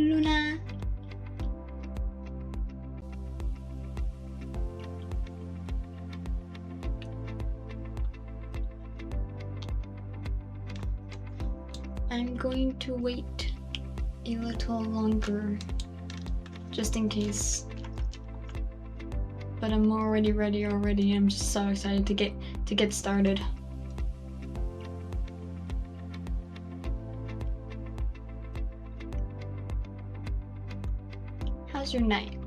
Luna. I'm going to wait a little longer, just in case. But I'm already ready already. I'm just so excited to get started. How's your night?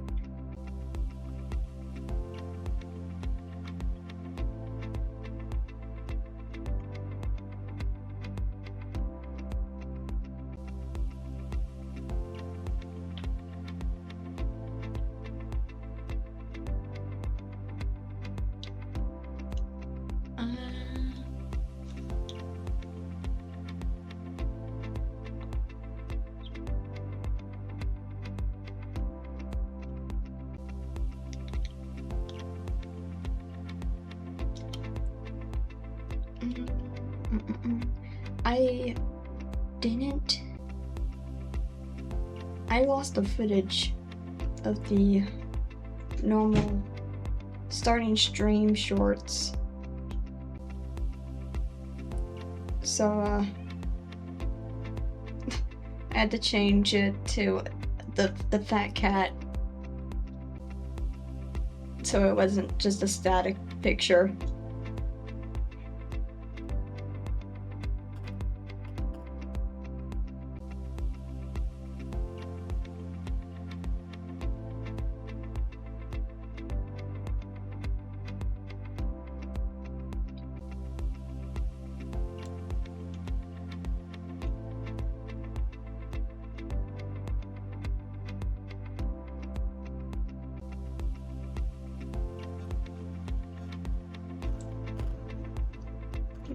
I lost the footage of the normal starting stream shorts. So, I had to change it to the fat cat. So it wasn't just a static picture.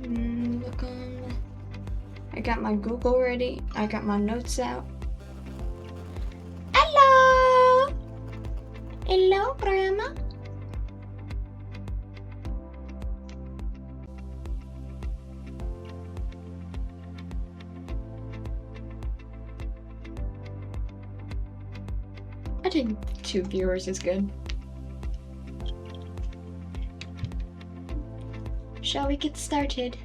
Look on. I got my Google ready. I got my notes out. Hello! Hello, Grandma. I think 2 viewers is good. Shall we get started?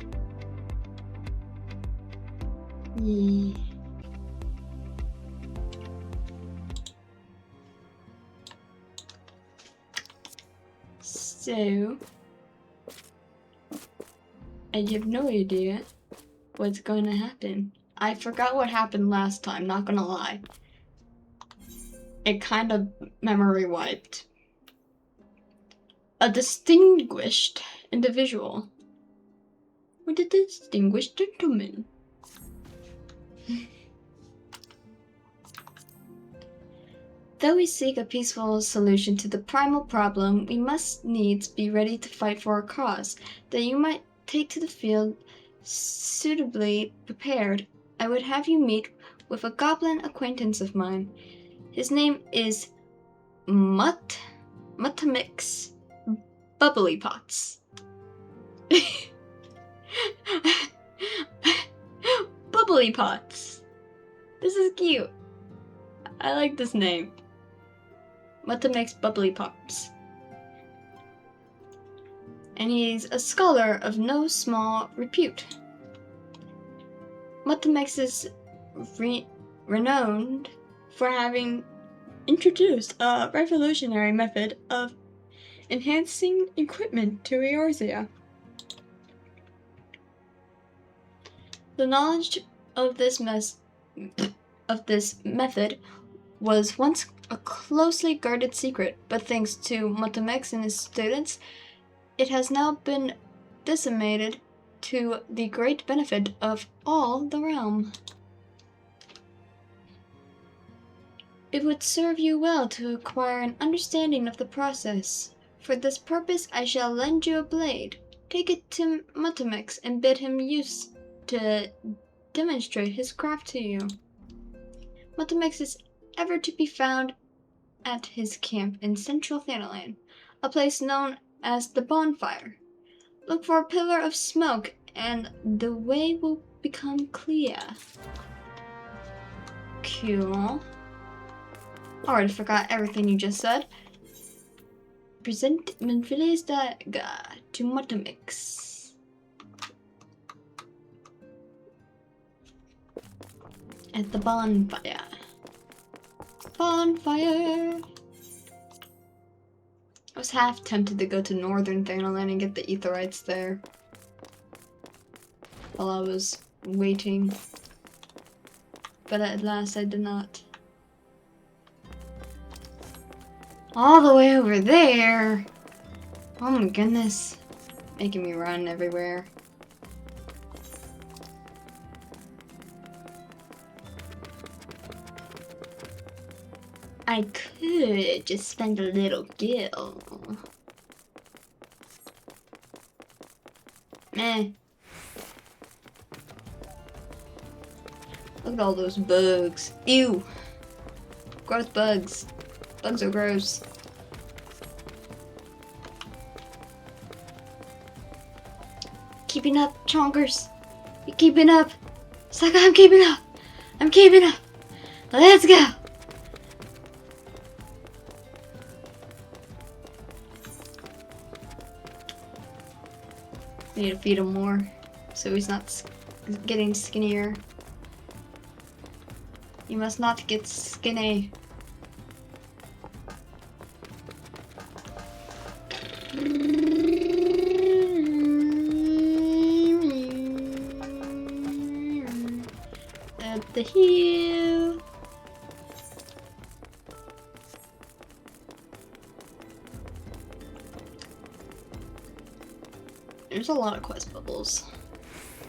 Yeah. So, I have no idea what's going to happen. I forgot what happened last time, not gonna lie. It kind of memory wiped. A distinguished individual with a distinguished gentleman. Though we seek a peaceful solution to the primal problem, we must needs be ready to fight for our cause. That you might take to the field suitably prepared, I would have you meet with a goblin acquaintance of mine. His name is Mutamix Bubbly Pots. Bubbly Pots. This is cute. I like this name. Mutamix Bubbly Pots. And he's a scholar of no small repute. Mutamix is renowned for having introduced a revolutionary method of enhancing equipment to Eorzea. The knowledge of this method was once a closely guarded secret, but thanks to Mutamix and his students, it has now been disseminated to the great benefit of all the realm. It would serve you well to acquire an understanding of the process. For this purpose I shall lend you a blade. Take it to Mutamix and bid him use to demonstrate his craft to you. Mutamix is ever to be found at his camp in central Thanalan, a place known as the Bonfire. Look for a pillar of smoke and the way will become clear. Cool. Already forgot everything you just said. Present Menfiles Daga to Mutamix. At the bonfire. Bonfire! I was half tempted to go to Northern Thanaland and get the Aetherites there. While I was waiting. But at last I did not. All the way over there! Oh my goodness. Making me run everywhere. I could just spend a little gil. Meh. Look at all those bugs. Ew! Gross bugs. Bugs are gross. Keeping up, chonkers. You keeping up? Sucker, I'm keeping up. I'm keeping up. Let's go. We need to feed him more so he's not getting skinnier. You must not get skinny. Up the hill. There's a lot of quest bubbles.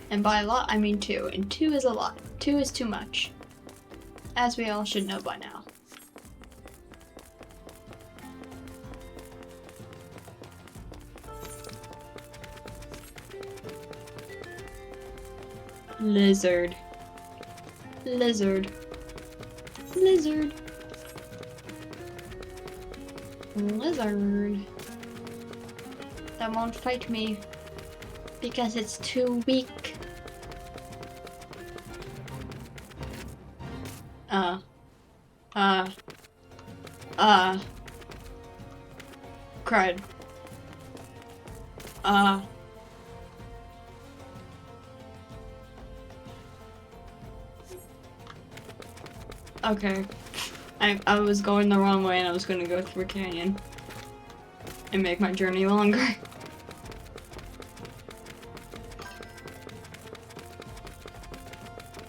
And by a lot, I mean 2. And 2 is a lot. 2 is too much. As we all should know by now. Lizard. Lizard. Lizard. Lizard. That won't fight me. Because it's too weak. Cried. Okay. I was going the wrong way and I was gonna go through a canyon. And make my journey longer.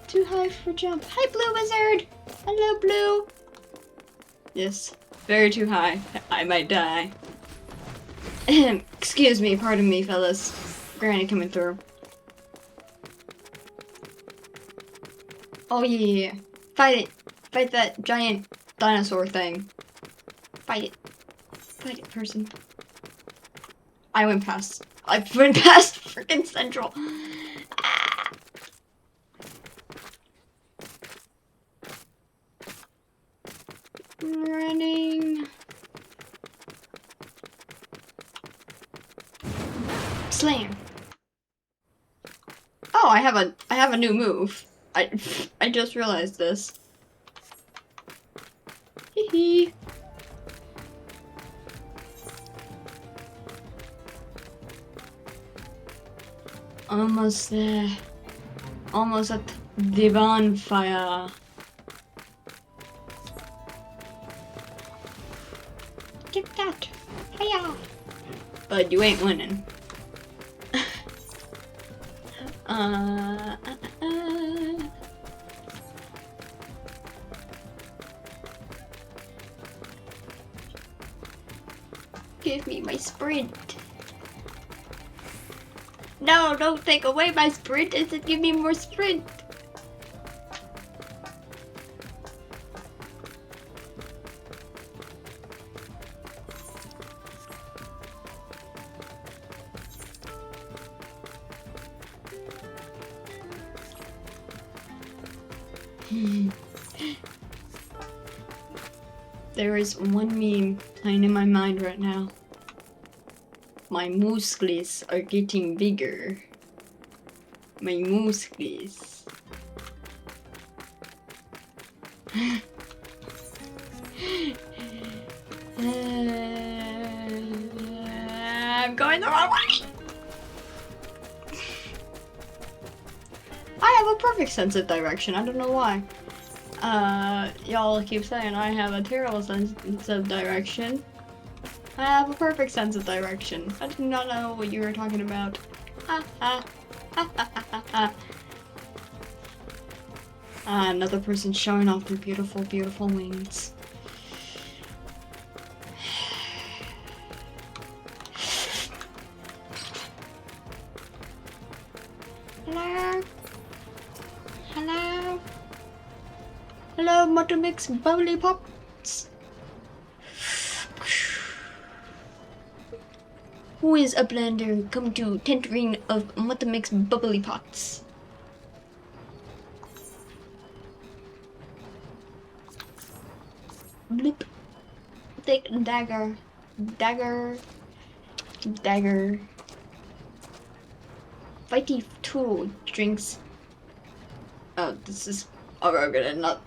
Too high for jump. Hi, Blue Wizard! Hello, Blue! Yes, very too high. I might die. Excuse me, pardon me, fellas. Granny coming through. Oh yeah. Fight it! Fight that giant dinosaur thing. Fight it. Fight it, person. I went past freaking Central. Ah. I'm running. Slam. Oh, I have a new move. I just realized this. Hee hee. Almost there. Almost at the bonfire. Get that. Hiya. But you ain't winning. Give me my sprint. No, don't take away my sprint. Instead, give me more sprint. There is one meme playing in my mind right now. My muscles are getting bigger. My muscles. I'm going the wrong way! I have a perfect sense of direction, I don't know why. Y'all keep saying I have a terrible sense of direction. I have a perfect sense of direction. I did not know what you were talking about. Ha ha ha ha ha ha. Another person showing off their beautiful, beautiful wings. Hello? Hello? Hello, Mutamix Bubbly Pops? Who is a blender? Come to 10th ring of Mutamix Bubbly Pots. Bloop. Take dagger. Dagger. Dagger. Fighty tool drinks. Oh, this is. Oh, okay, not.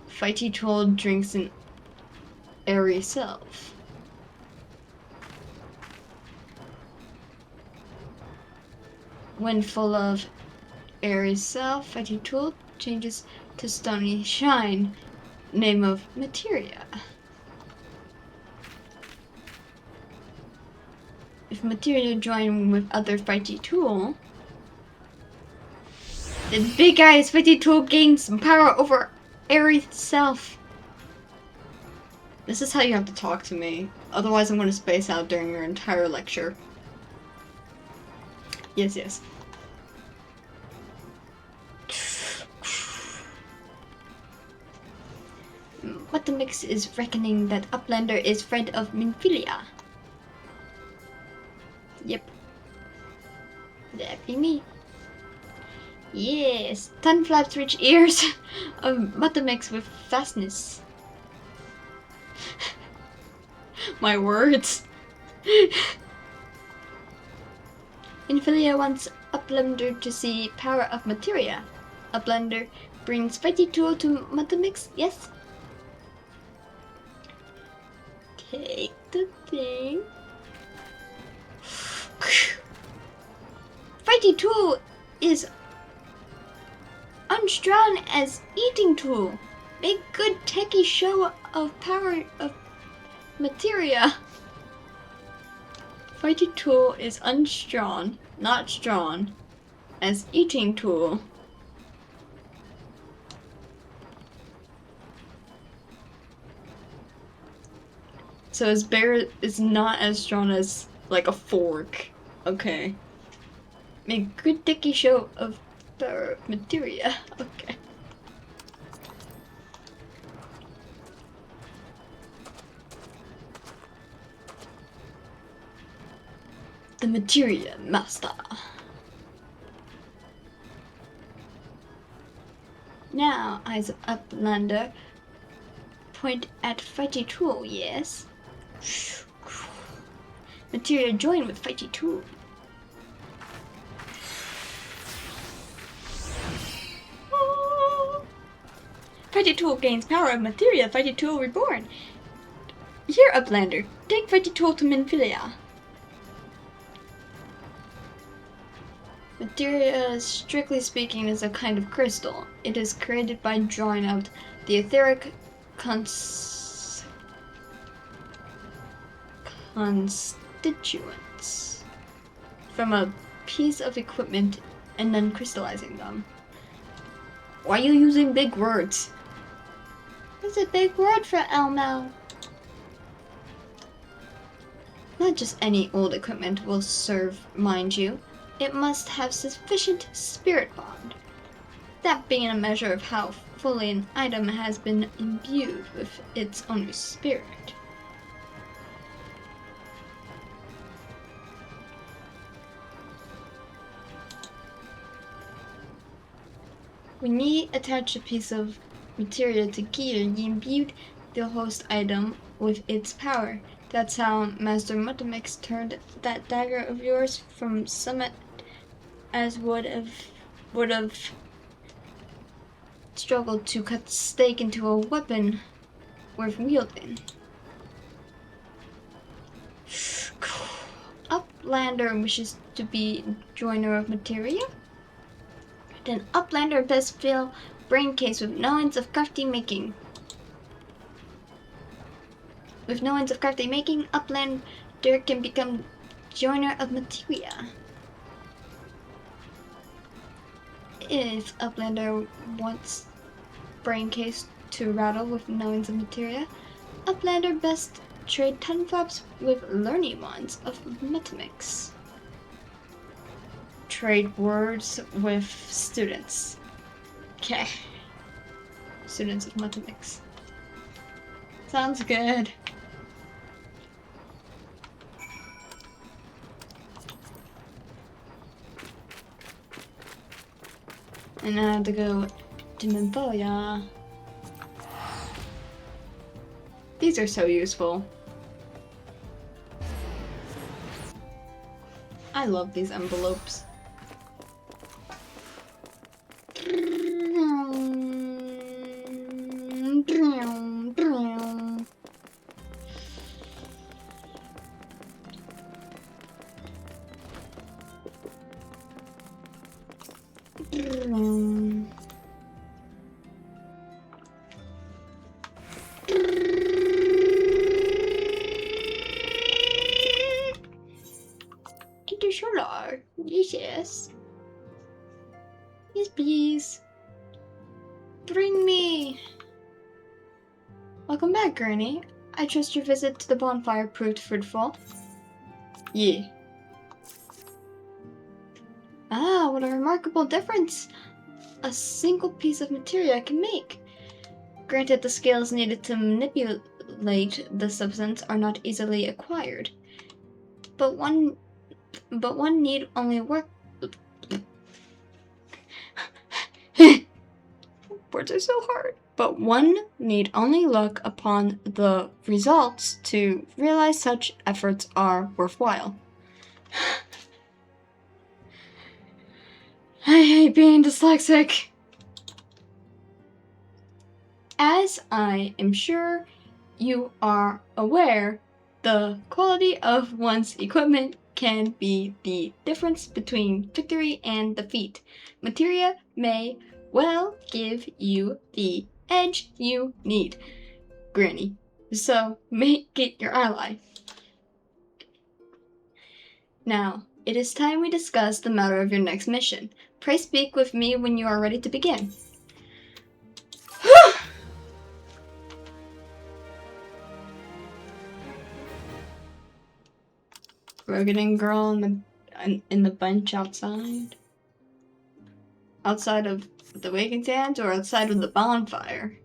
Fighty tool drinks an airy self. When full of airy self, Fighty tool changes to stony shine. Name of Materia. If Materia join with other Fighty tool, the big eyes Fighty tool gains power over airy self. This is how you have to talk to me. Otherwise I'm going to space out during your entire lecture. Yes, yes. What the mix is reckoning that Uplander is friend of Minfilia. Yep. That be me. Yes. 10 flaps rich ears of Mutamix with fastness. My words. Minfilia wants Uplander to see power of Materia. Uplander brings Fighty tool to Mutamix, yes? Take the thing. Fighty tool is unstrung as eating tool. Make good techie show of power of Materia. Fighty tool is unstrung, not strong, as eating tool. So his bear is not as strong as, like, a fork. Okay. Make good dicky show of the Materia. Okay. The Materia Master. Now, eyes of Uplander point at Fighty tool, yes? Materia join with Fighty tool. Fighty tool gains power of Materia. Fighty tool reborn. Here, Uplander, take Fighty tool to Minfilia. Materia, strictly speaking, is a kind of crystal. It is created by drawing out the etheric constituents from a piece of equipment and then crystallizing them. Why are you using big words? It's a big word for Elmo. Not just any old equipment will serve, mind you. It must have sufficient spirit bond. That being a measure of how fully an item has been imbued with its owner's spirit. When ye attach a piece of material to gear, ye imbued the host item with its power. That's how Master Mutamix turned that dagger of yours from summit as would have struggle to cut steak into a weapon worth wielding. Uplander wishes to be joiner of materia? Then Uplander best fill brain case with knowledge of crafty making. With knowledge of crafty making, Uplander can become joiner of materia. If Uplander wants brain case to rattle with knowledge of materia, Uplander best trade 10 flops with learning wands of metamix. Trade words with students. Okay. Students of metamix. Sounds good. And I have to go to Materia. These are so useful. I love these envelopes. Intersolar. Yes. Yes, please. Bring me. Welcome back, Granny. I trust your visit to the bonfire proved fruitful. Yeah. Ah, what a remarkable difference a single piece of materia can make. Granted, the skills needed to manipulate the substance are not easily acquired, but one need only work. Words are so hard. But one need only look upon the results to realize such efforts are worthwhile. I hate being dyslexic. As I am sure you are aware, the quality of one's equipment can be the difference between victory and defeat. Materia may well give you the edge you need, Granny. So make it your ally. Now, it is time we discuss the matter of your next mission. Pray speak with me when you are ready to begin. Rugged girl in the bench outside. Outside of the waking sands or outside of the bonfire?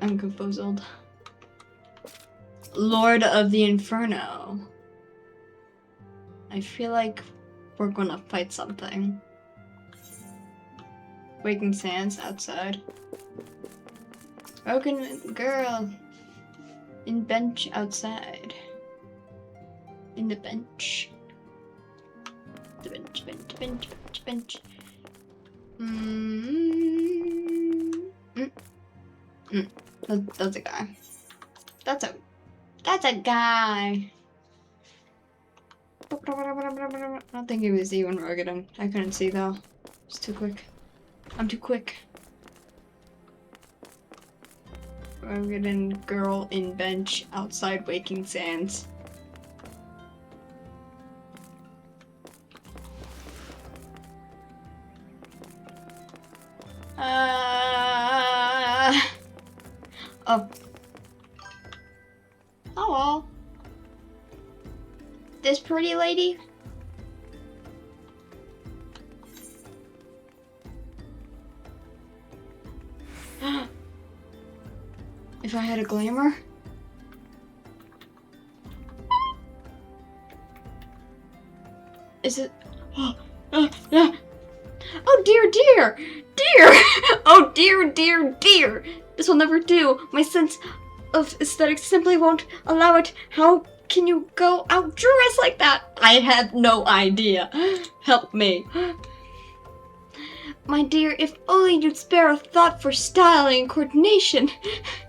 I'm confuzzled. Lord of the Inferno. I feel like we're gonna fight something. Waking sands outside. Broken girl in bench outside. In the bench. The bench. That's a guy. That's a guy. I don't think he was even rugged. I couldn't see though. It's too quick. I'm too quick. Rugged girl in bench outside waking sands. Oh. Hello. This pretty lady? If I had a glamour? Is it? Oh dear! Oh dear! This will never do. My sense of aesthetics simply won't allow it. How can you go out dressed like that? I have no idea. Help me. My dear, if only you'd spare a thought for styling and coordination.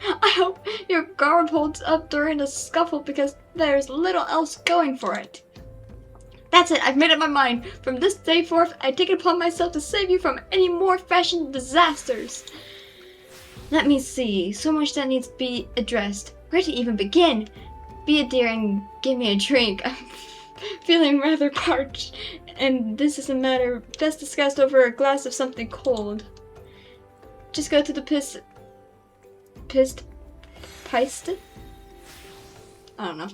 I hope your garb holds up during a scuffle because there's little else going for it. That's it, I've made up my mind. From this day forth, I take it upon myself to save you from any more fashion disasters. Let me see, so much that needs to be addressed. Where to even begin? Be a dear and give me a drink. I'm feeling rather parched, and this is a matter best discussed over a glass of something cold. Just go to the Pist? I don't know.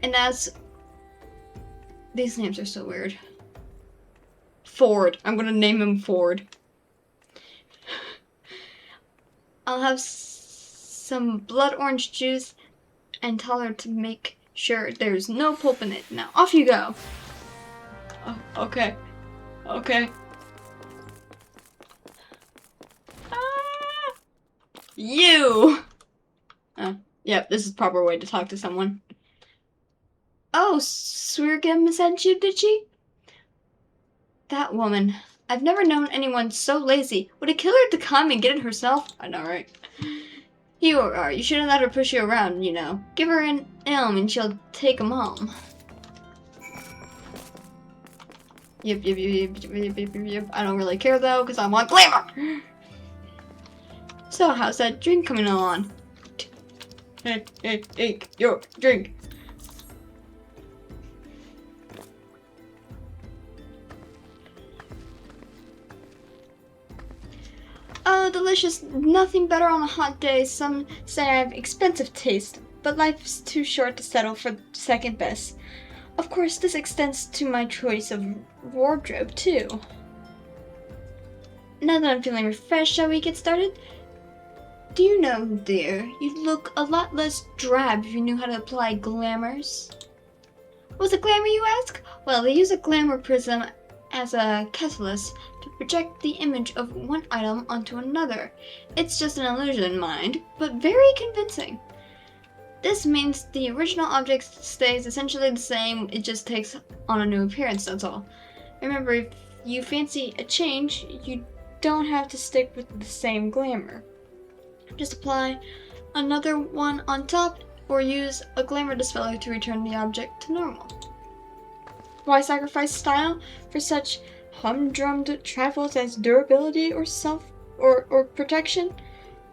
And as these names are so weird. Ford. I'm gonna name him Ford. I'll have some blood orange juice and tell her to make sure there's no pulp in it. Now, off you go. Oh, okay. Okay. Ah! You! Yep, this is the proper way to talk to someone. Oh, Swirgim sent you, did she? That woman. I've never known anyone so lazy. Would it kill her to come and get it herself? I know, right? You shouldn't let her push you around, you know. Give her an elm and she'll take him home. Yep. I don't really care though, because I want glamour! So, how's that drink coming along? Hey, your drink. Oh, delicious. Nothing better on a hot day. Some say I have expensive taste, but life's too short to settle for second best. Of course, this extends to my choice of wardrobe, too. Now that I'm feeling refreshed, shall we get started? Do you know, dear, you'd look a lot less drab if you knew how to apply glamours. What's a glamour, you ask? Well, they use a glamour prism as a catalyst to project the image of one item onto another. It's just an illusion, mind, but very convincing. This means the original object stays essentially the same, it just takes on a new appearance, that's all. Remember, if you fancy a change, you don't have to stick with the same glamour. Just apply another one on top, or use a glamour dispeller to return the object to normal. Why sacrifice style for such humdrum travels as durability or or protection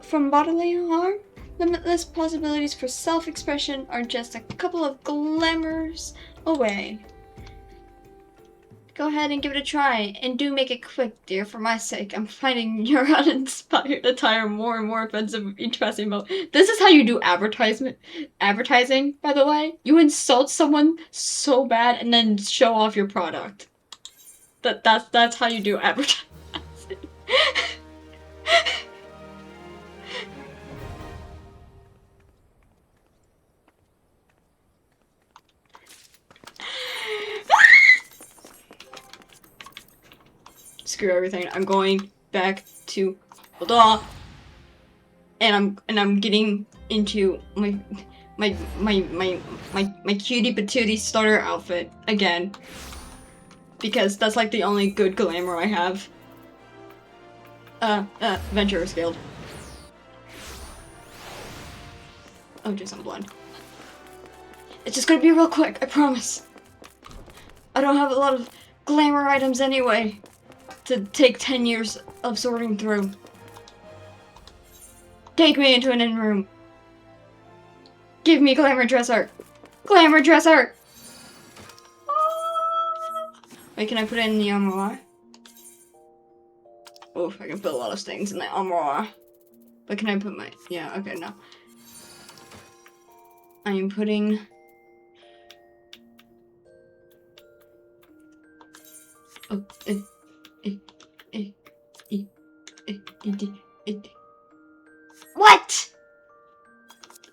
from bodily harm? Limitless possibilities for self-expression are just a couple of glamours away. Go ahead and give it a try, and do make it quick, dear, for my sake. I'm finding your uninspired attire more and more offensive with each passing moment. This is how you do advertising, by the way. You insult someone so bad and then show off your product. That's how you do advertising. Screw everything. I'm going back to Oda, and I'm getting into my cutie patootie starter outfit again, because that's like the only good glamour I have. Adventurers Guild. Oh, just I'm blind. It's just gonna be real quick, I promise. I don't have a lot of glamour items anyway to take 10 years of sorting through. Take me into an inn room. Give me glamour dress art. Glamour dress art! Wait, can I put it in the armoire? Oh, I can put a lot of things in the armoire. But can I put my... Yeah, okay, no. I am putting... Oh, What?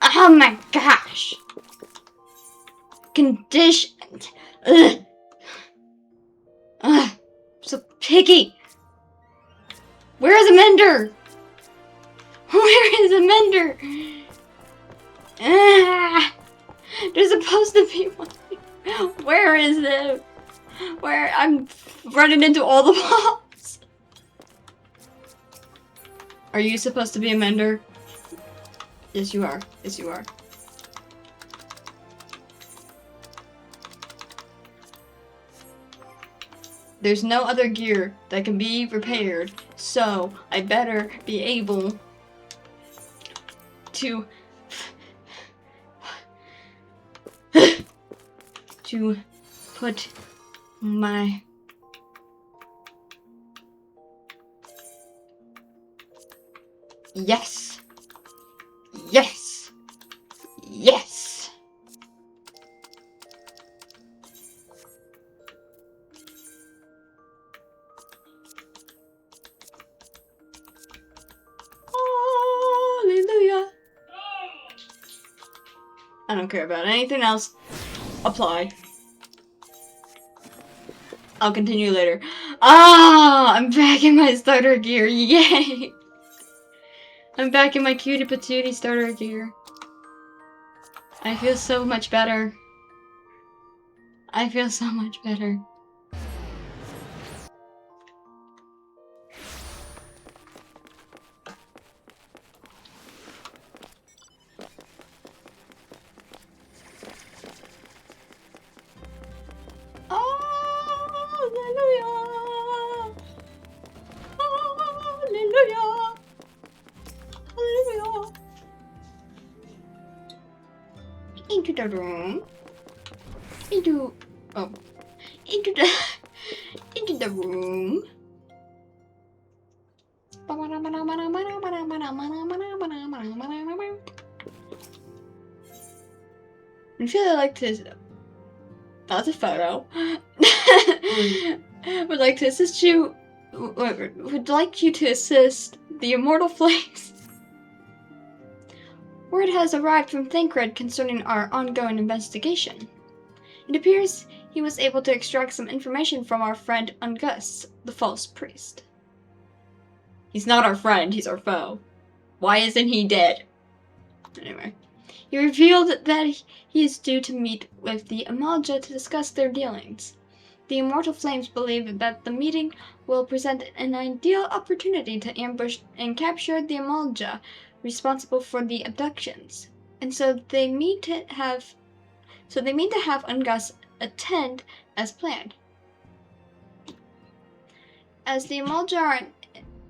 Oh my gosh! Condition. Ugh. Ugh. So picky. Where is a mender? Where is a mender? There's supposed to be one. Where is it? Where? I'm running into all the walls. Are you supposed to be a mender? Yes, you are. Yes, you are. There's no other gear that can be repaired, so I better be able to put my yes. Yes. Yes. Hallelujah. I don't care about anything else. Apply. I'll continue later. Ah, I'm back in my starter gear. Yay! I'm back in my cutie patootie starter gear. I feel so much better. I feel so much better. Hallelujah! Hallelujah! Hallelujah! Into the room. Into the room. I'd really like to. That's a photo. Would like to assist you. Would like you to assist the Immortal Flames. Word has arrived from Thancred concerning our ongoing investigation. It appears he was able to extract some information from our friend Ungus, the false priest. He's not our friend, he's our foe. Why isn't he dead? Anyway. He revealed that he is due to meet with the Amalja to discuss their dealings. The Immortal Flames believe that the meeting will present an ideal opportunity to ambush and capture the Amalja responsible for the abductions, and so they mean to have Ungus attend as planned. As the Amalja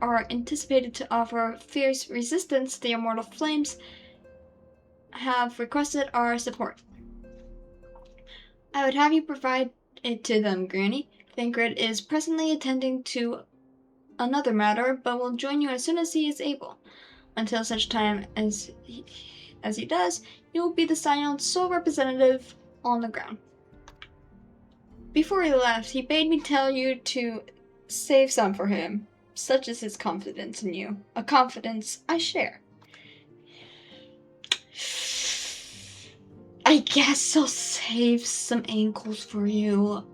are anticipated to offer fierce resistance, the Immortal Flames have requested our support. I would have you provide it to them, Granny. Thancred is presently attending to another matter, but will join you as soon as he is able. Until such time as he does, you will be the Scion's sole representative on the ground. Before he left, he bade me tell you to save some for him. Such is his confidence in you, a confidence I share. I guess I'll save some ankles for you.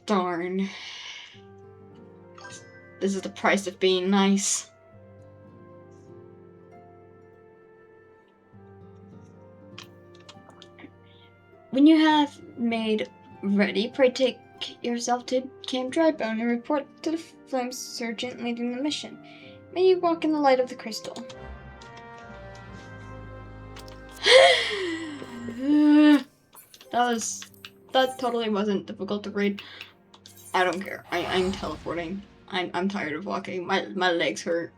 Darn. This is the price of being nice. When you have made ready, pray take yourself to Camp Drybone and report to the Flames Sergeant leading the mission. May you walk in the light of the crystal. That totally wasn't difficult to read. I don't care. I'm teleporting. I'm tired of walking. My legs hurt.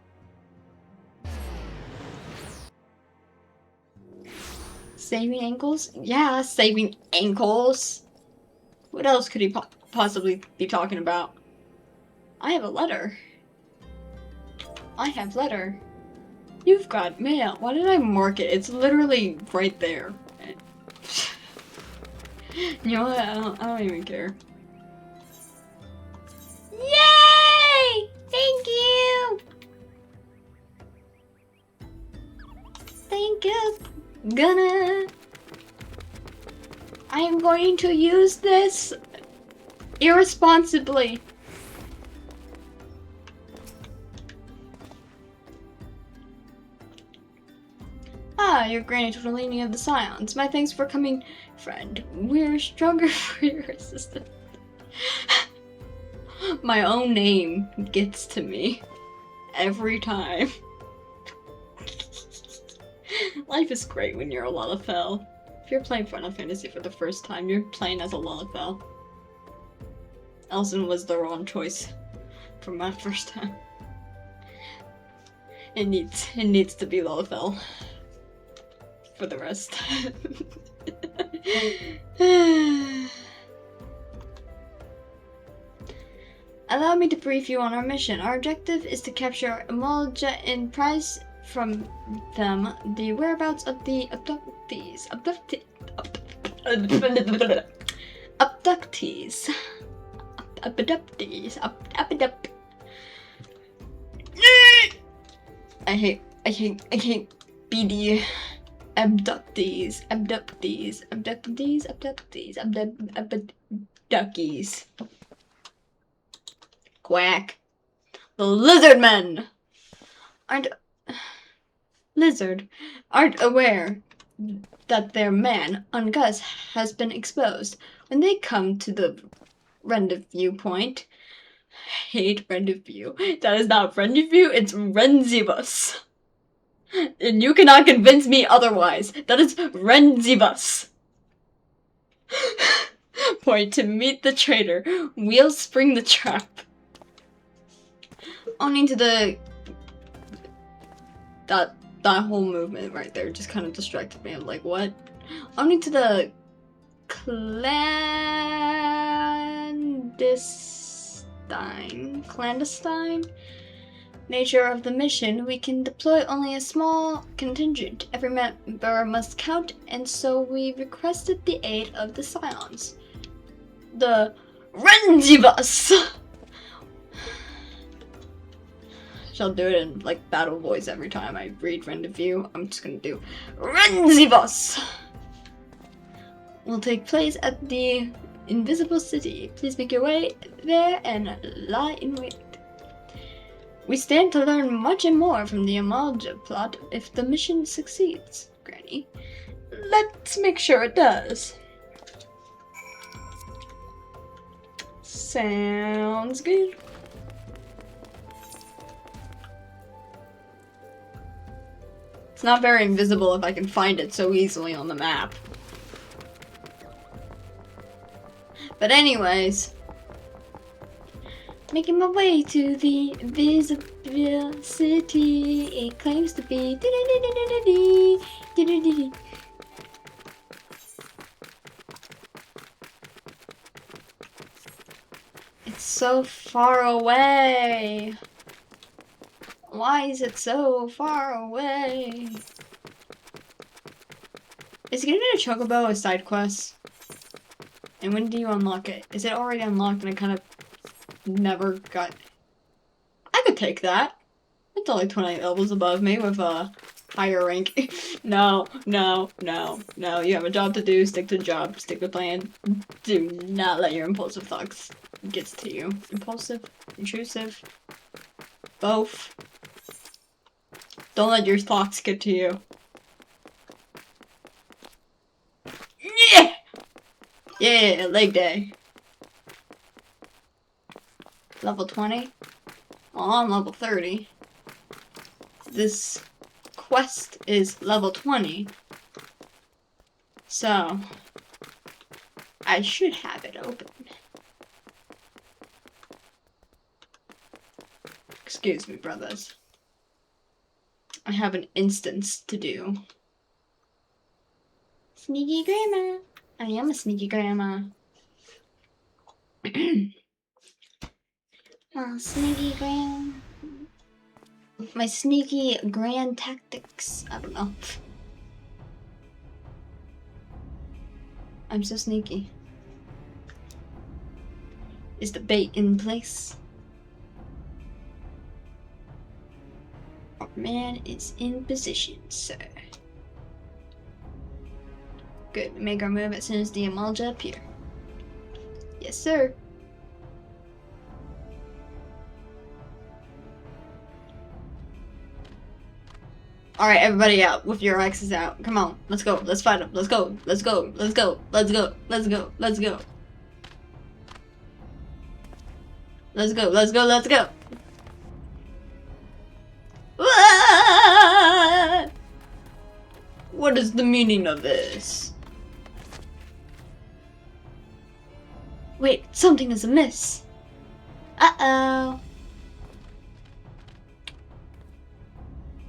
Saving ankles? Yeah, saving ankles. What else could he possibly be talking about? I have a letter. I have letter. You've got mail. Why did I mark it? It's literally right there. You know what? I don't even care. Yay! Thank you! Thank you. I am going to use this irresponsibly. Ah, your granny to the leaning of the scions. My thanks for coming, friend. We're stronger for your assistance. My own name gets to me every time. Life is great when you're a Lalafell. If you're playing Final Fantasy for the first time, you're playing as a Lalafell. Elson was the wrong choice for my first time. It needs to be Lalafell for the rest. Allow me to brief you on our mission. Our objective is to capture Amalja and prize from them the whereabouts of the abductees. I hate BD. Abductees. Quack. The lizard men aren't aware that their man, Ungus, has been exposed. When they come to the rendezvous point, hate rendezvous. That is not rendezvous, it's Renzibus. And you cannot convince me otherwise. That is Renzibus. Point to meet the traitor. We'll spring the trap. Owning to the... That whole movement right there just kind of distracted me. I'm like, what? Owning to the clandestine nature of the mission, we can deploy only a small contingent. Every member must count, and so we requested the aid of the Scions. The Renzibus! Shall do it in like battle voice every time I read Rendezvous. I'm just gonna do Renzibus! Will take place at the Invisible City. Please make your way there and lie in wait. We stand to learn much and more from the Amalja plot if the mission succeeds, Granny. Let's make sure it does. Sounds good. It's not very invisible if I can find it so easily on the map. But anyways, making my way to the Invisible City. It claims to be. It's so far away. Why is it so far away? Is getting a chocobo a side quest? And when do you unlock it? Is it already unlocked and I kind of never got... I could take that. It's only 20 levels above me with a higher rank. No. You have a job to do. Stick to the job. Stick to the plan. Do not let your impulsive thoughts get to you. Impulsive? Intrusive? Both. Don't let your thoughts get to you. Yeah, leg day. Level 20? Well, I'm level 30. This quest is level 20. So, I should have it open. Excuse me, brothers. I have an instance to do. Sneaky grandma. I am a sneaky grandma. Oh, sneaky grand. My sneaky grand tactics. I don't know. I'm so sneaky. Is the bait in place? Our man is in position, sir. Good, we make our move as soon as the Amalja appear. Yes, sir. Alright, everybody out with your axes out. Come on, let's go. Let's fight them. Let's go. Let's go. Let's go. Let's go. Let's go. Let's go. Let's go. Let's go. Let's go. What is the meaning of this? Wait, something is amiss. Uh-oh.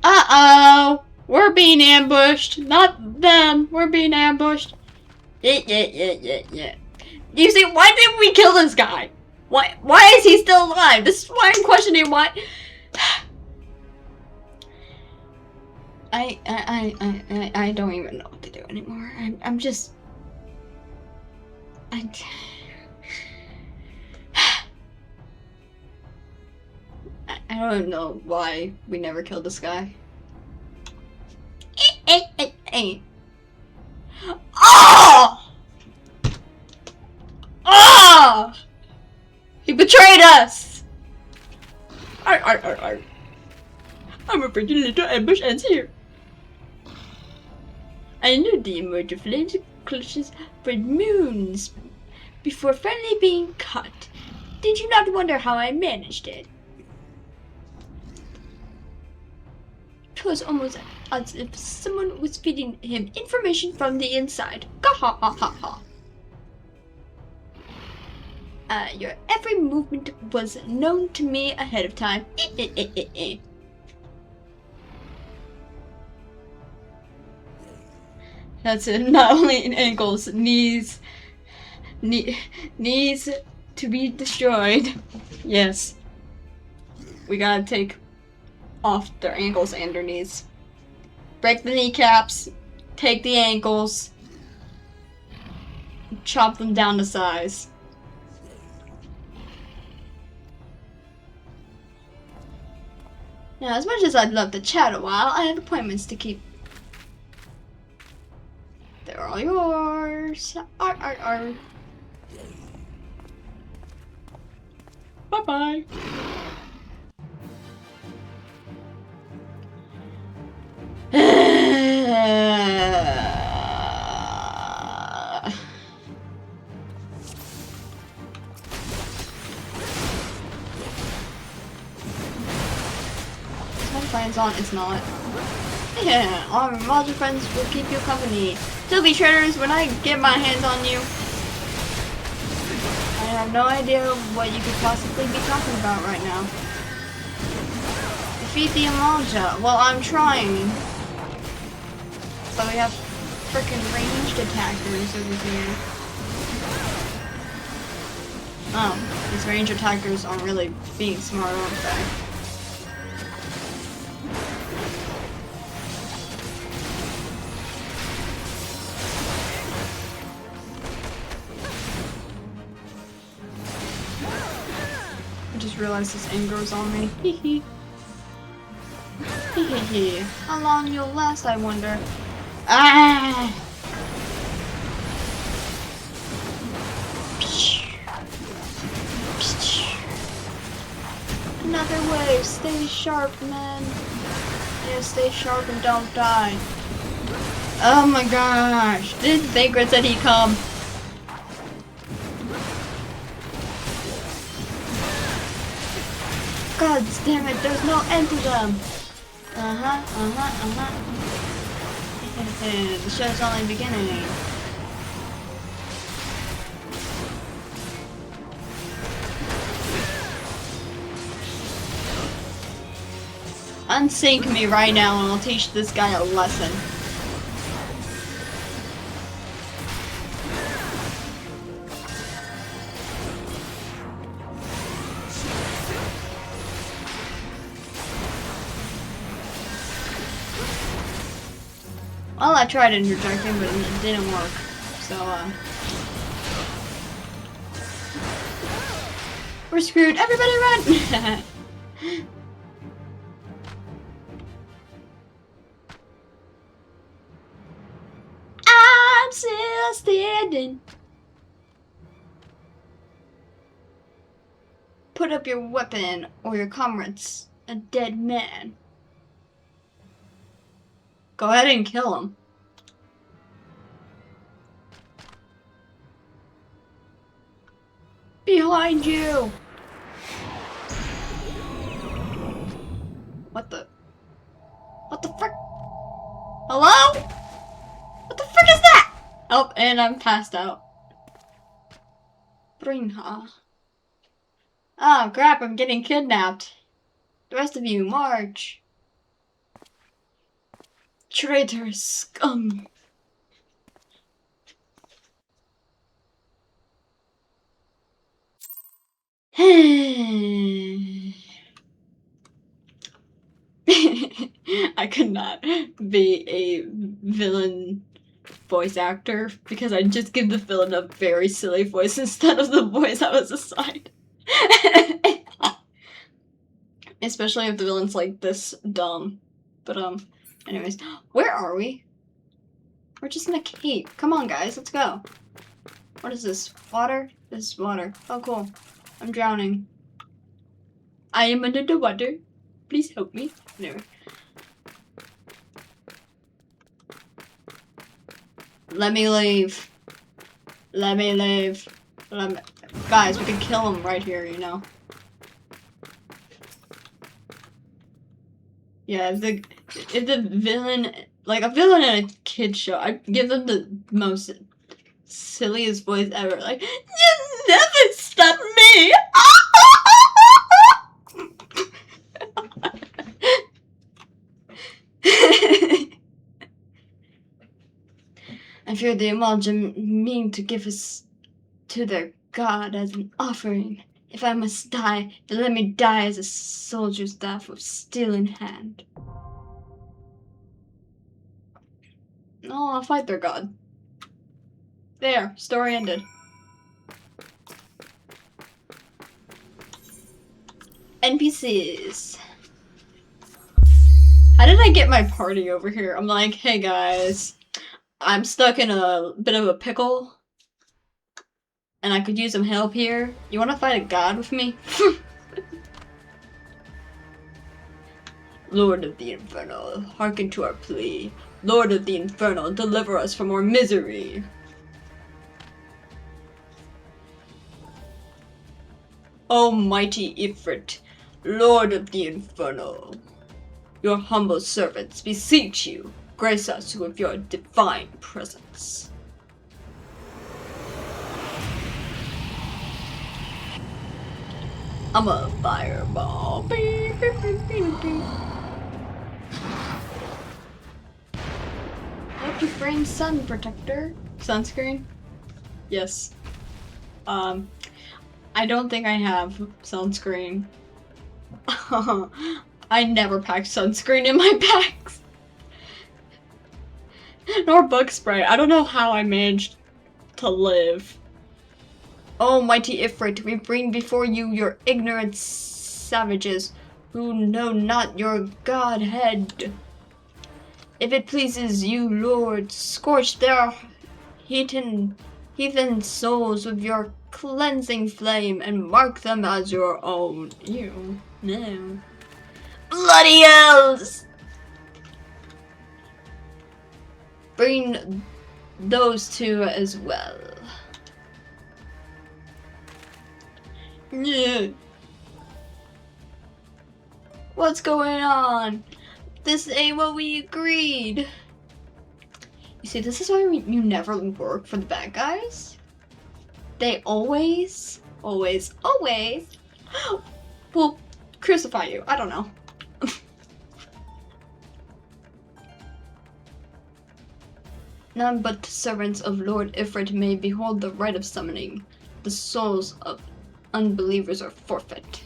Uh-oh. We're being ambushed. Not them. We're being ambushed. Yeah. You see, why didn't we kill this guy? Why is he still alive? This is why I'm questioning why. I don't even know what to do anymore. I'm just. I don't know why we never killed this guy. Oh! Oh! He betrayed us! I'm afraid the little ambush ends here. I knew the emerge of flames and clutches for moons before finally being cut. Did you not wonder how I managed it? 'Twas almost as if someone was feeding him information from the inside. Gah-ha-ha-ha-ha. Your every movement was known to me ahead of time. That's it. Not only in ankles, knees to be destroyed. Yes. We gotta take off their ankles and their knees. Break the kneecaps, take the ankles, chop them down to size. Now, as much as I'd love to chat a while, I have appointments to keep. They're all yours. Arr. Bye-bye. My friends on, it's not. Yeah, all your friends will keep you company. Still be traitors when I get my hands on you. I have no idea what you could possibly be talking about right now. Defeat the Amalja. Well, I'm trying. But we have frickin' ranged attackers over here. Oh, these ranged attackers aren't really being smart, aren't they? I just realized this anger's on me. Hee hee. How long you'll last, I wonder. Ah! Another wave. Stay sharp, man. Yeah, stay sharp and don't die. Oh my gosh. Didn't think Grit said he'd come. God damn it, there's no end to them. The show's only beginning. Unsync me right now and I'll teach this guy a lesson. Well, I tried interjecting, but it didn't work. So, we're screwed. Everybody run! I'm still standing. Put up your weapon, or your comrade's a dead man. Go ahead and kill him. Behind you! What the frick? Hello? What the frick is that? Oh, and I'm passed out. Brinha. Oh crap, I'm getting kidnapped. The rest of you, march. Traitor scum. I could not be a villain voice actor because I'd just give the villain a very silly voice instead of the voice I was assigned. Especially if the villain's like this dumb. But anyways, where are we? We're just in a cave. Come on guys, let's go. What is this? Water? This is water. Oh cool. I'm drowning. I am under the water. Please help me. Anyway. Let me leave. Let me leave. Guys, we can kill him right here, you know. Yeah, if the villain, like a villain in a kid show, I'd give them the most silliest voice ever. Like, you never stop me! I fear the Imalja mean to give us to their god as an offering. If I must die, then let me die as a soldier's staff with steel in hand. No, I'll fight their god. There, story ended. NPCs. How did I get my party over here? I'm like, hey guys, I'm stuck in a bit of a pickle. And I could use some help here. You wanna fight a god with me? Lord of the Infernal, hearken to our plea. Lord of the Infernal, deliver us from our misery. Almighty Ifrit, Lord of the Infernal, your humble servants beseech you, grace us with your divine presence. I'm a fireball. Hope you bring sun protector. Sunscreen? Yes. I don't think I have sunscreen. I never pack sunscreen in my bags. Nor bug spray. I don't know how I managed to live. Oh, mighty Ifrit, we bring before you your ignorant savages who know not your godhead. If it pleases you, Lord, scorch their heathen souls with your cleansing flame and mark them as your own. Ew, no. Bloody elves! Bring those two as well. Yeah. What's going on? This ain't what we agreed. You see, this is why you never work for the bad guys. They always will crucify you. I don't know. None but the servants of Lord Ifrit may behold the rite of summoning. The souls of unbelievers are forfeit.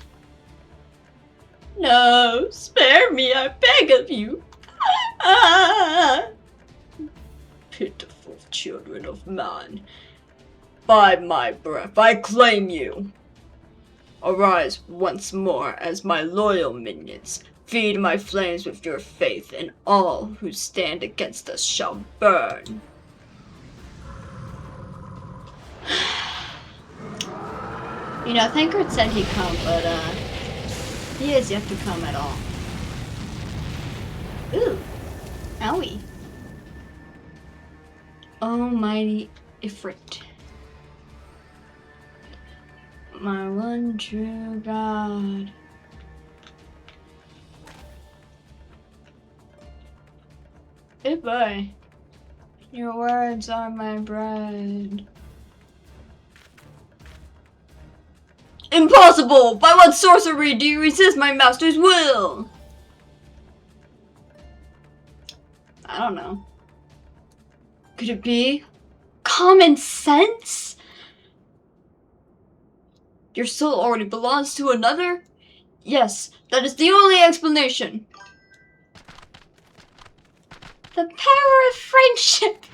No, spare me, I beg of you. Pitiful children of man. By my breath, I claim you. Arise once more as my loyal minions. Feed my flames with your faith, and all who stand against us shall burn. You know, Thankard said he'd come, but he has yet to come at all. Ooh, Owie. Almighty Ifrit. My one true God. Goodbye. Your words are my bread. Impossible! By what sorcery do you resist my master's will? I don't know. Could it be common sense? Your soul already belongs to another? Yes, that is the only explanation. The power of friendship!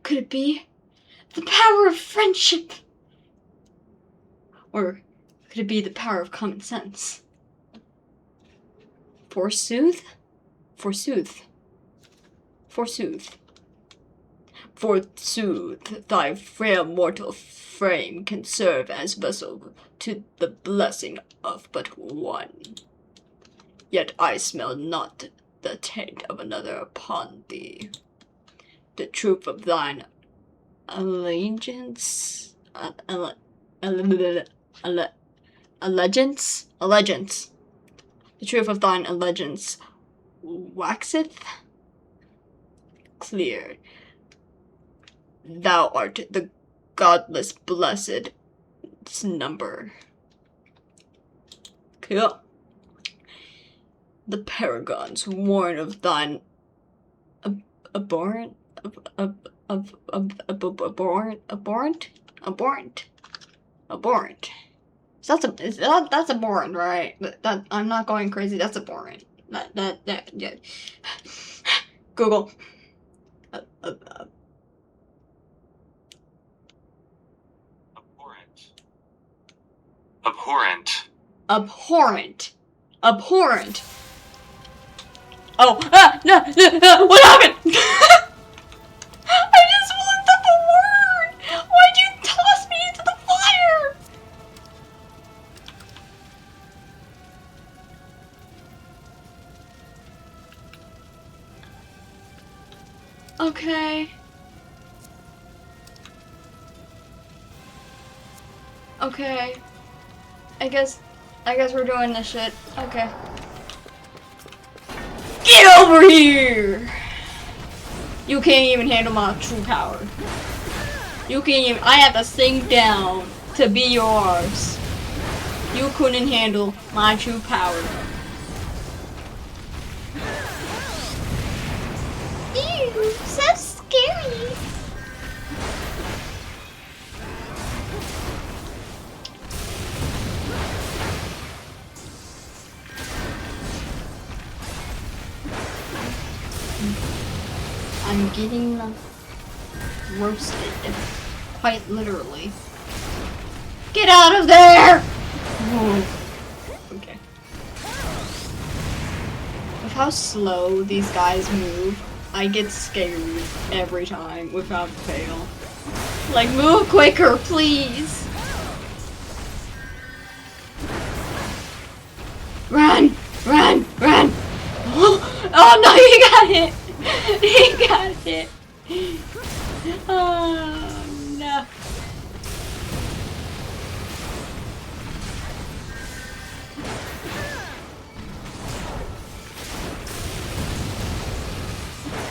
Could it be the power of friendship? Or could it be the power of common sense? Forsooth? Forsooth. Forsooth. Forsooth, thy frail mortal frame can serve as vessel to the blessing of but one. Yet I smell not the taint of another upon thee. The truth of thine allegiance, allegiance. The truth of thine allegiance waxeth clear. Thou art the godless blessed number. Cool. The paragons warn of thine abhorrent. That's abhorrent, right? That I'm not going crazy. That's abhorrent. Yeah. Google. Abhorrent. Oh, no, what happened? I just looked up a word. Why'd you toss me into the fire? Okay. I guess we're doing this shit. Okay. Get over here! You can't even handle my true power. You can't even. I have to sink down to be yours. You couldn't handle my true power. Ew, so scary. I'm getting roasted, quite literally. Get out of there! Oh. Okay. With how slow these guys move, I get scared every time without fail. Like, move quicker, please! Run! Run! Run! Oh no, you got it! He got it! Oh no.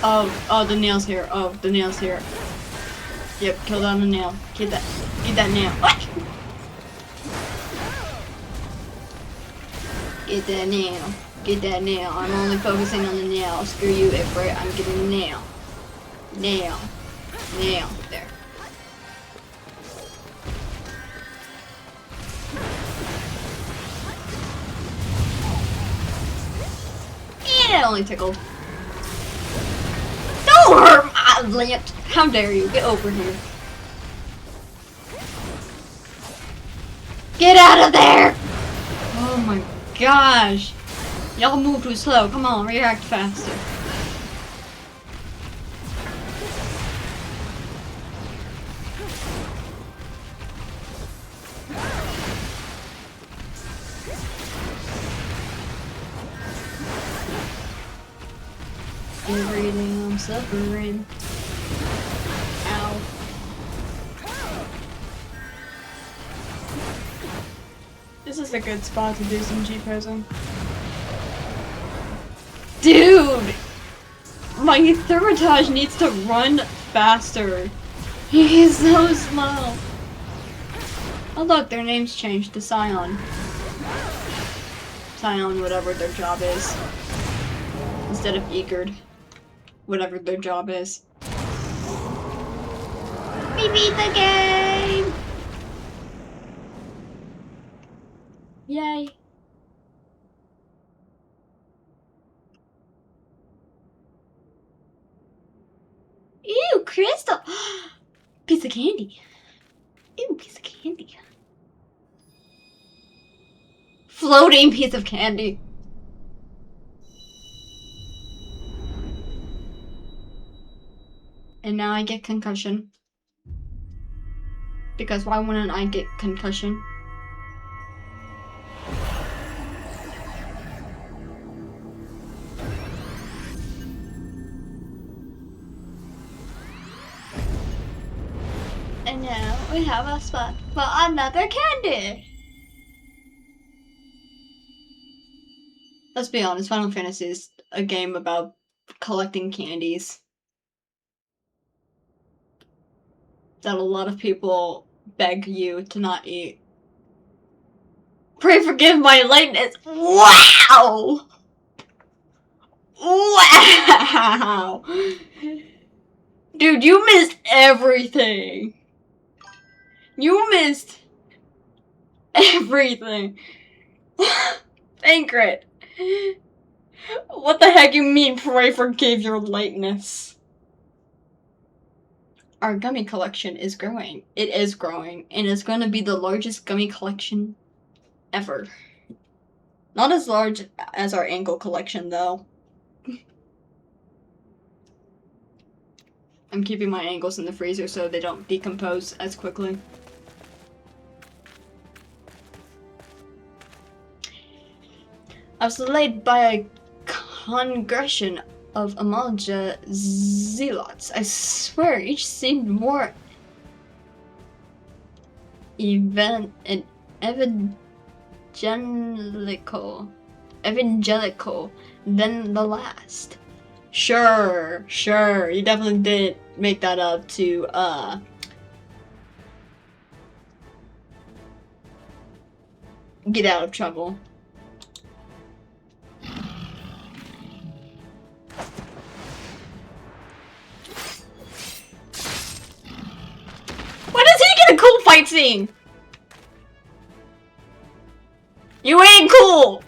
Oh, the nail's here. Oh, the nail's here. Yep, kill down the nail. Get that nail. What? Get that nail. Get that nail. I'm only focusing on the nail. Screw you, Ifrit. I'm getting the nail. Nail. Nail. There. Yeah, it only tickled. Don't hurt my lint. How dare you? Get over here. Get out of there! Oh my gosh. Y'all move too slow. Come on, react faster. Every day I'm suffering. Ow. This is a good spot to do some G-posing. Dude! My Thermitage needs to run faster. He's so slow. Oh look, their names changed to Scion. Scion, whatever their job is. Instead of Egerd. Whatever their job is. We beat the game! Yay. Ew, crystal! Piece of candy. Ew, piece of candy. Floating piece of candy. And now I get concussion. Because why wouldn't I get concussion? And now we have a spot for another candy. Let's be honest, Final Fantasy is a game about collecting candies. That a lot of people beg you to not eat. Pray forgive my lateness. Wow! Wow! Dude, you missed everything. You missed everything. Ingrid. What the heck you mean, pray forgive your lateness? Our gummy collection is growing. It is growing, and it's going to be the largest gummy collection ever. Not as large as our ankle collection, though. I'm keeping my ankles in the freezer so they don't decompose as quickly. I was delayed by a congregation of Amalja zealots. I swear, each seemed more evangelical than the last. Sure, you definitely did make that up to, get out of trouble. Why does he get a cool fight scene? You ain't cool!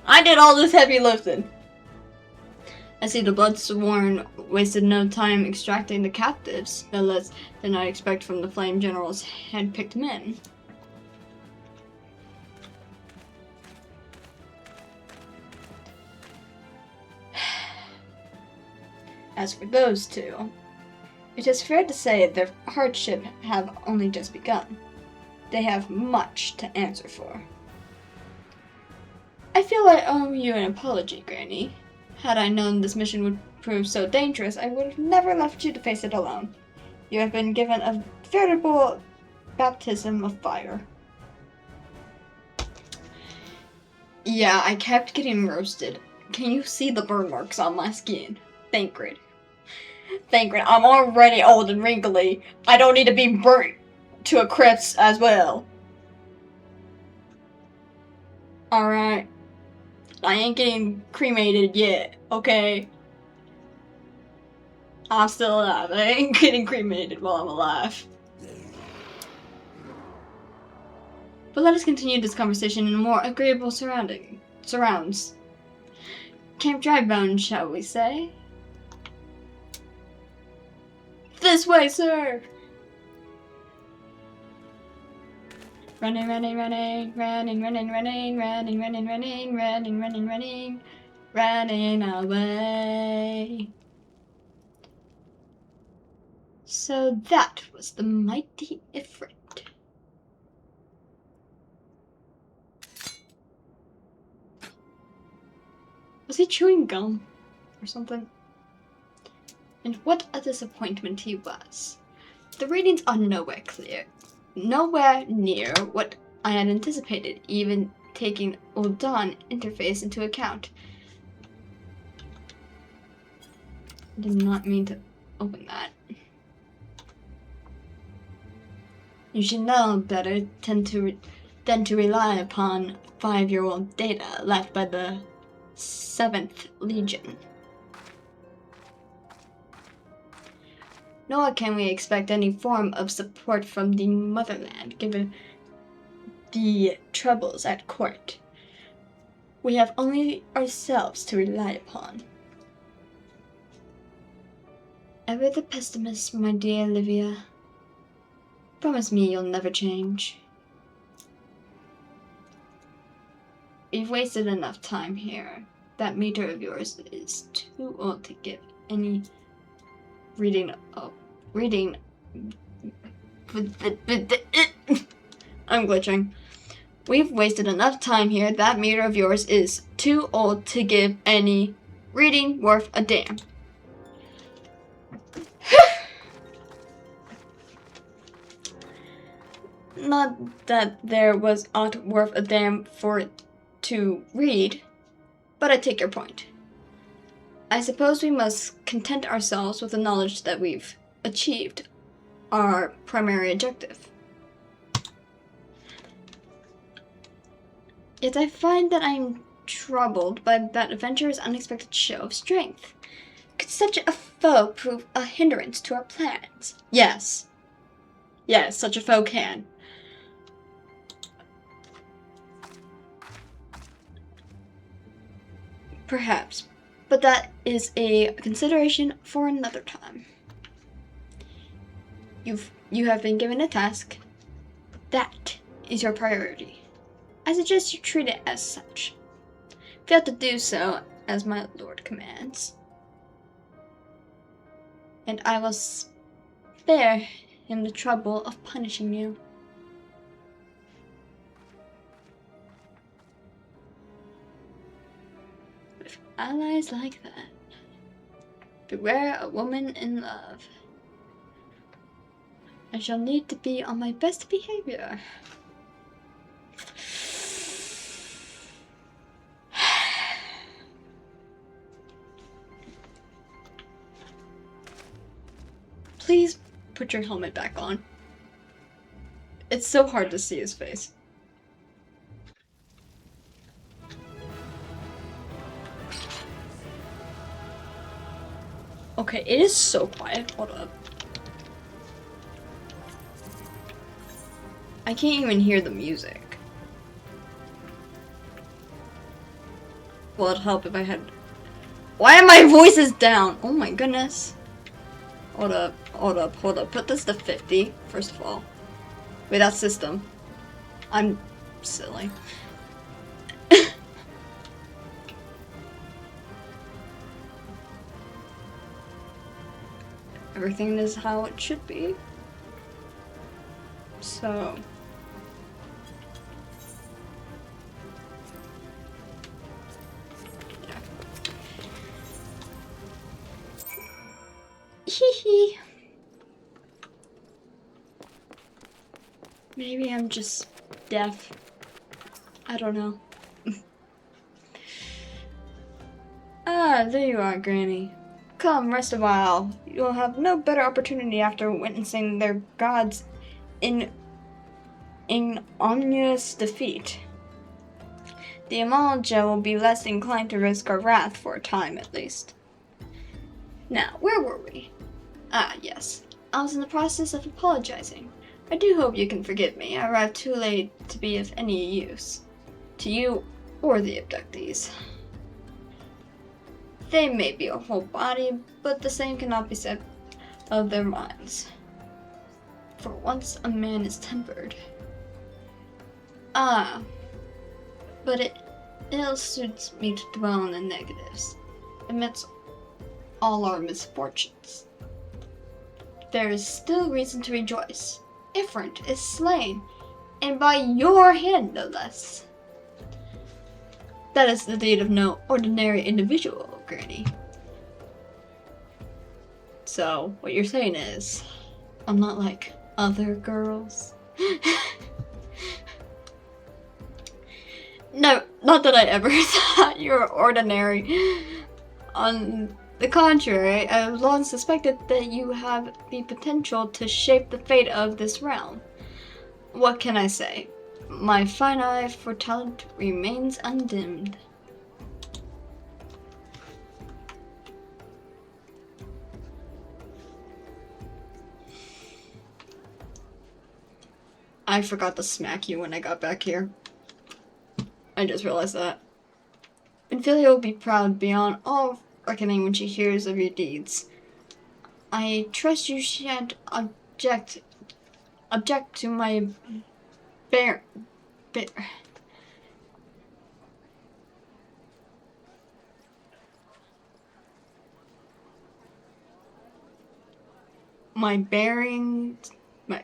I did all this heavy lifting. I see the Bloodsworn wasted no time extracting the captives, no less than I expect from the Flame General's hand-picked men. As for those two, it is fair to say their hardship have only just begun. They have much to answer for. I feel I owe you an apology, Granny. Had I known this mission would prove so dangerous, I would have never left you to face it alone. You have been given a veritable baptism of fire. Yeah, I kept getting roasted. Can you see the burn marks on my skin? Thancred. I'm already old and wrinkly. I don't need to be burnt to a crisp as well. Alright. I ain't getting cremated yet, okay? I'm still alive. I ain't getting cremated while I'm alive. But let us continue this conversation in a more agreeable surrounds. Camp Drybone, shall we say? This way, sir! Running away. So that was the mighty Ifrit. Was he chewing gum or something? And what a disappointment he was. The readings are nowhere near what I had anticipated, even taking Old Dawn interface into account. I did not mean to open that. You should know better than to rely upon 5-year-old data left by the 7th Legion. Nor can we expect any form of support from the motherland, given the troubles at court. We have only ourselves to rely upon. Ever the pessimist, my dear Olivia. Promise me you'll never change. We've wasted enough time here. That meter of yours is too old to give any reading. I'm glitching. We've wasted enough time here. That meter of yours is too old to give any reading worth a damn. Not that there was aught worth a damn for it to read, but I take your point. I suppose we must content ourselves with the knowledge that we've achieved our primary objective. Yet I find that I'm troubled by that adventurer's unexpected show of strength. Could such a foe prove a hindrance to our plans? Yes. Yes, such a foe can. Perhaps, but that is a consideration for another time. You have been given a task. That is your priority. I suggest you treat it as such. Fail to do so as my lord commands, and I will spare him the trouble of punishing you. With allies like that, beware a woman in love. I shall need to be on my best behavior. Please put your helmet back on. It's so hard to see his face. Okay, it is so quiet. Hold up. I can't even hear the music. Well, it'd help if I had... Why are my voices down? Oh my goodness. Hold up, hold up, hold up. Put this to 50, first of all. Wait, that's system. I'm silly. Everything is how it should be. So... Hee. Maybe I'm just deaf. I don't know. Ah, there you are, Granny. Come, rest a while. You'll have no better opportunity after witnessing their gods in ignominious defeat. The Amalja will be less inclined to risk our wrath for a time, at least. Now, where were we? Ah, yes. I was in the process of apologizing. I do hope you can forgive me. I arrived too late to be of any use to you or the abductees. They may be a whole body, but the same cannot be said of their minds. For once a man is tempered. Ah, but it ill suits me to dwell on the negatives. Amidst all our misfortunes, there is still reason to rejoice. Ifrint is slain, and by your hand no less. That is the deed of no ordinary individual, Granny. So, what you're saying is, I'm not like other girls? No, not that I ever thought you were ordinary. On the contrary, I've long suspected that you have the potential to shape the fate of this realm. What can I say? My fine eye for talent remains undimmed. I forgot to smack you when I got back here. I just realized that. Ophelia will be proud beyond all reckoning when she hears of your deeds. I trust you shan't object to my my bearings, my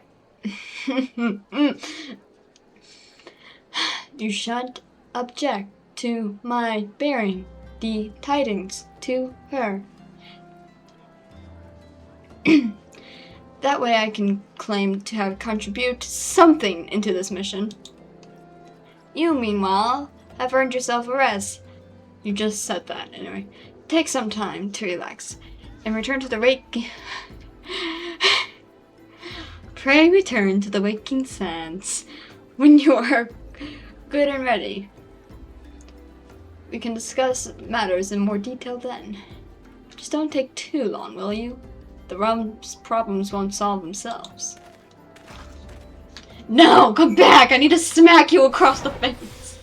you shan't object to my bearing the tidings to her. That way I can claim to have contributed something into this mission. You, meanwhile, have earned yourself a rest. You just said that, anyway. Take some time to relax and return to the Pray return to the waking sands when you are good and ready. We can discuss matters in more detail then. Just don't take too long, will you? The realm's problems won't solve themselves. No! Come back! I need to smack you across the face!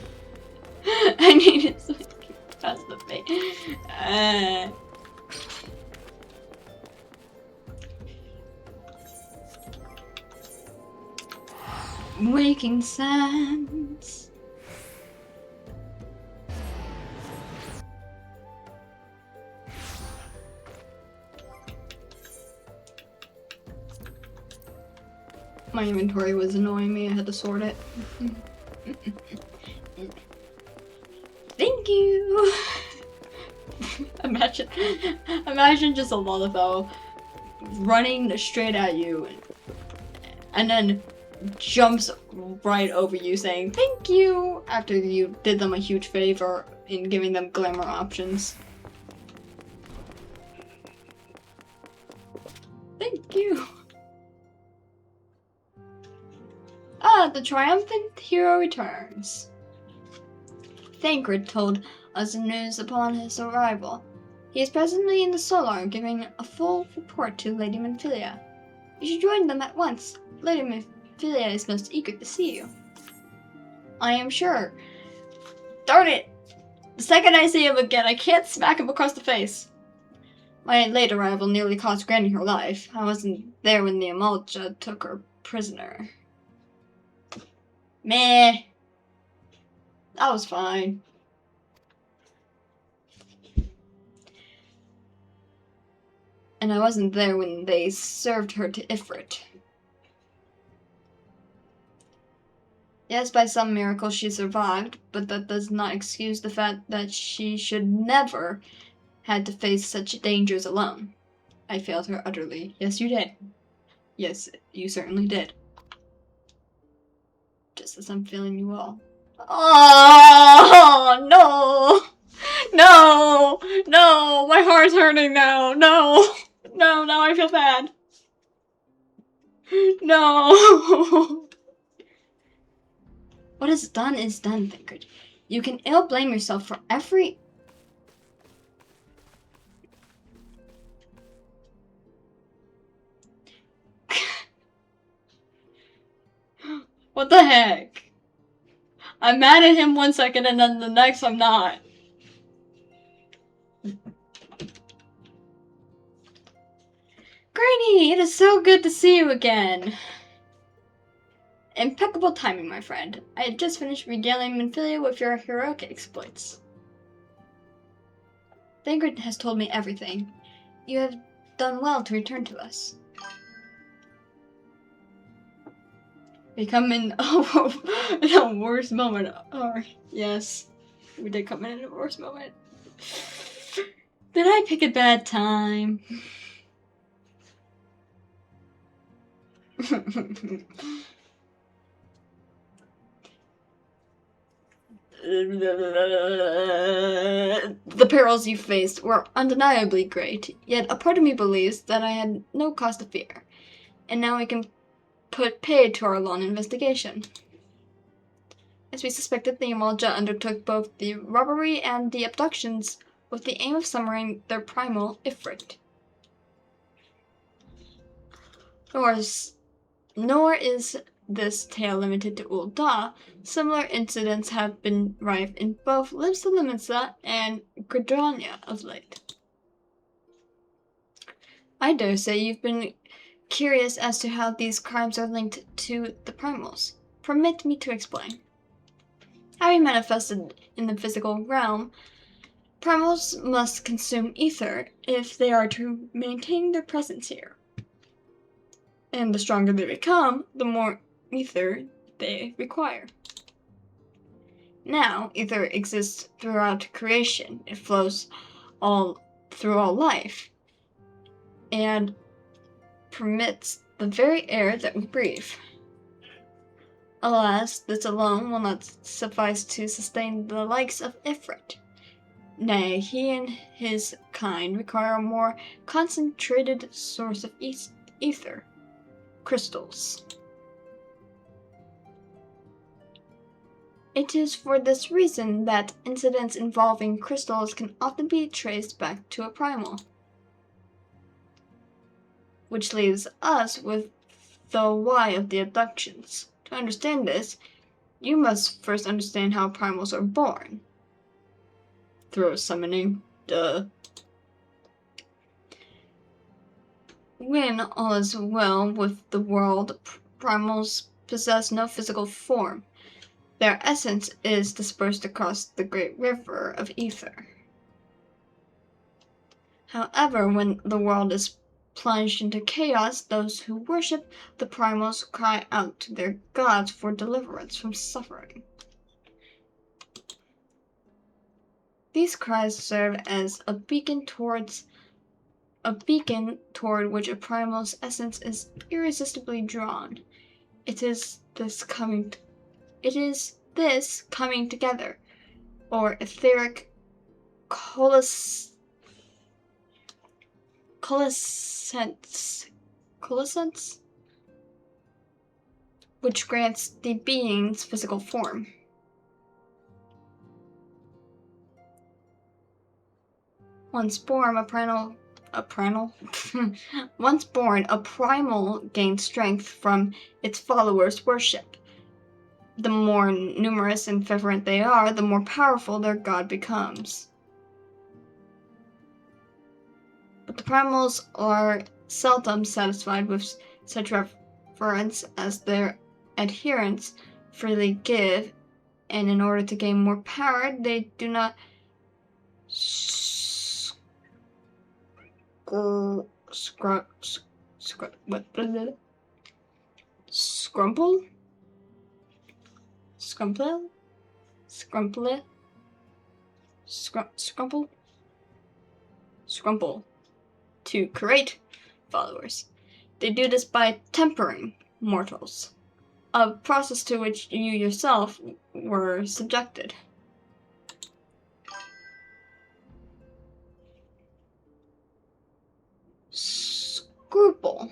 I need to smack you across the face. Waking sands. My inventory was annoying me, I had to sort it. Thank you! Imagine just a Lullaby running straight at you and then jumps right over you saying thank you after you did them a huge favor in giving them glamour options. Thank you! Ah, the triumphant hero returns. Thancred told us the news upon his arrival. He is presently in the Solar giving a full report to Lady Manphilia. You should join them at once. Lady Manphilia is most eager to see you. I am sure. Darn it! The second I see him again, I can't smack him across the face. My late arrival nearly cost Granny her life. I wasn't there when the Amalja took her prisoner. Meh. That was fine. And I wasn't there when they served her to Ifrit. Yes, by some miracle she survived, but that does not excuse the fact that she should never had to face such dangers alone. I failed her utterly. Yes, you did. Yes, you certainly did. Just as I'm feeling you all. Oh, no! No! No! My heart's hurting now! No! No, now I feel bad. No! What is done, Thancred. You can ill blame yourself for every... What the heck? I'm mad at him 1 second and then the next I'm not. Granny, it is so good to see you again. Impeccable timing, my friend. I had just finished regaling Manphilia with your heroic exploits. Thancred has told me everything. You have done well to return to us. We come in the worst moment. Oh, yes. We did come in a divorce moment. Did I pick a bad time? The perils you faced were undeniably great, yet a part of me believes that I had no cause to fear, and now we can put paid to our long investigation. As we suspected, the Amalja undertook both the robbery and the abductions with the aim of summoning their primal Ifrit. Nor is this tale limited to Ul'dah. Similar incidents have been rife in both Libs of Limitza and Gridania of late. I dare say you've been curious as to how these crimes are linked to the primals. Permit me to explain. Having manifested in the physical realm, primals must consume ether if they are to maintain their presence here. And the stronger they become, the more ether they require. Now, ether exists throughout creation. It flows through all life, and permits the very air that we breathe. Alas, this alone will not suffice to sustain the likes of Ifrit. Nay, he and his kind require a more concentrated source of ether. Crystals. It is for this reason that incidents involving crystals can often be traced back to a primal. Which leaves us with the why of the abductions. To understand this, you must first understand how primals are born. Through summoning. Duh. When all is well with the world, primals possess no physical form. Their essence is dispersed across the great river of ether. However, when the world is plunged into chaos, those who worship the primals cry out to their gods for deliverance from suffering. These cries serve as a beacon toward which a primal's essence is irresistibly drawn. It is this coming together, or etheric coalescence, which grants the being's physical form. Once born, a primal gains strength from its followers' worship. The more numerous and fervent they are, the more powerful their god becomes. But the primals are seldom satisfied with such reverence as their adherents freely give, and in order to gain more power, they do not scrumple to create followers. They do this by tempering mortals, a process to which you yourself were subjected. Scruple.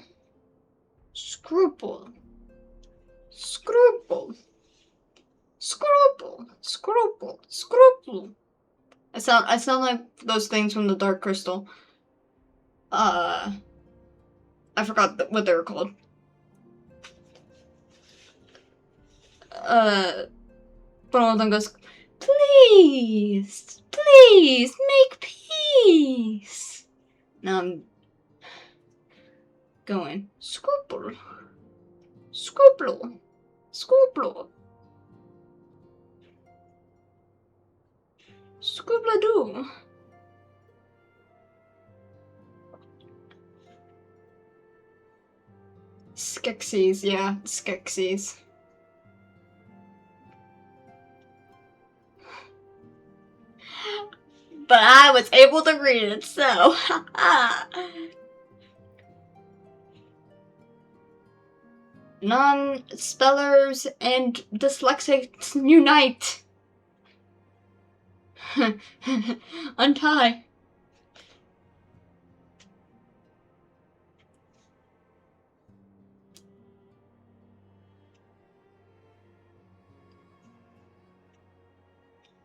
I sound like those things from the Dark Crystal. I forgot what they were called. But one of them goes, please, make peace. Now I'm going, scruple. Scooblado. Skeksis, yeah, Skeksis. But I was able to read it, so. Non-spellers and dyslexics unite. Untie.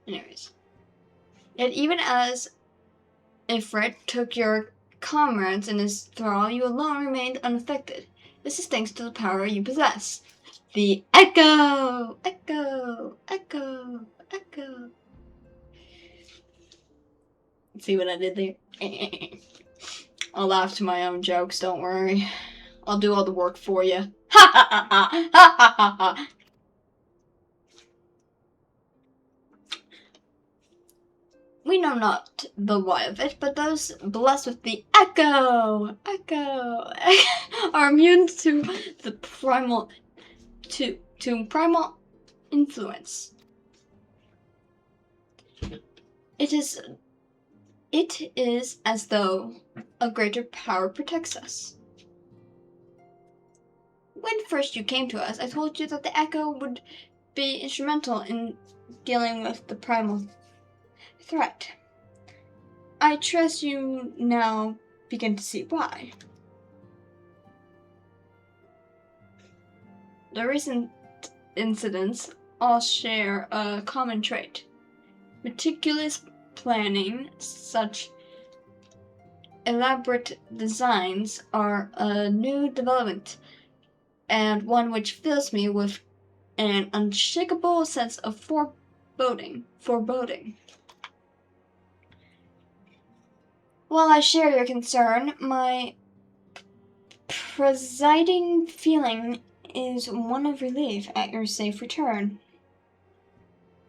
Anyways. Yet even as Ifrit took your comrades in his thrall, you alone remained unaffected. This is thanks to the power you possess. The echo! Echo! Echo! Echo! See what I did there? I'll laugh to my own jokes, don't worry. I'll do all the work for you. Ha ha ha ha ha ha ha! We know not the why of it, but those blessed with the echo are immune to the primal primal influence. It is as though a greater power protects us. When first you came to us, I told you that the echo would be instrumental in dealing with the primal threat. I trust you now begin to see why. The recent incidents all share a common trait. Meticulous planning, such elaborate designs are a new development, and one which fills me with an unshakable sense of foreboding. While I share your concern, my presiding feeling is one of relief at your safe return.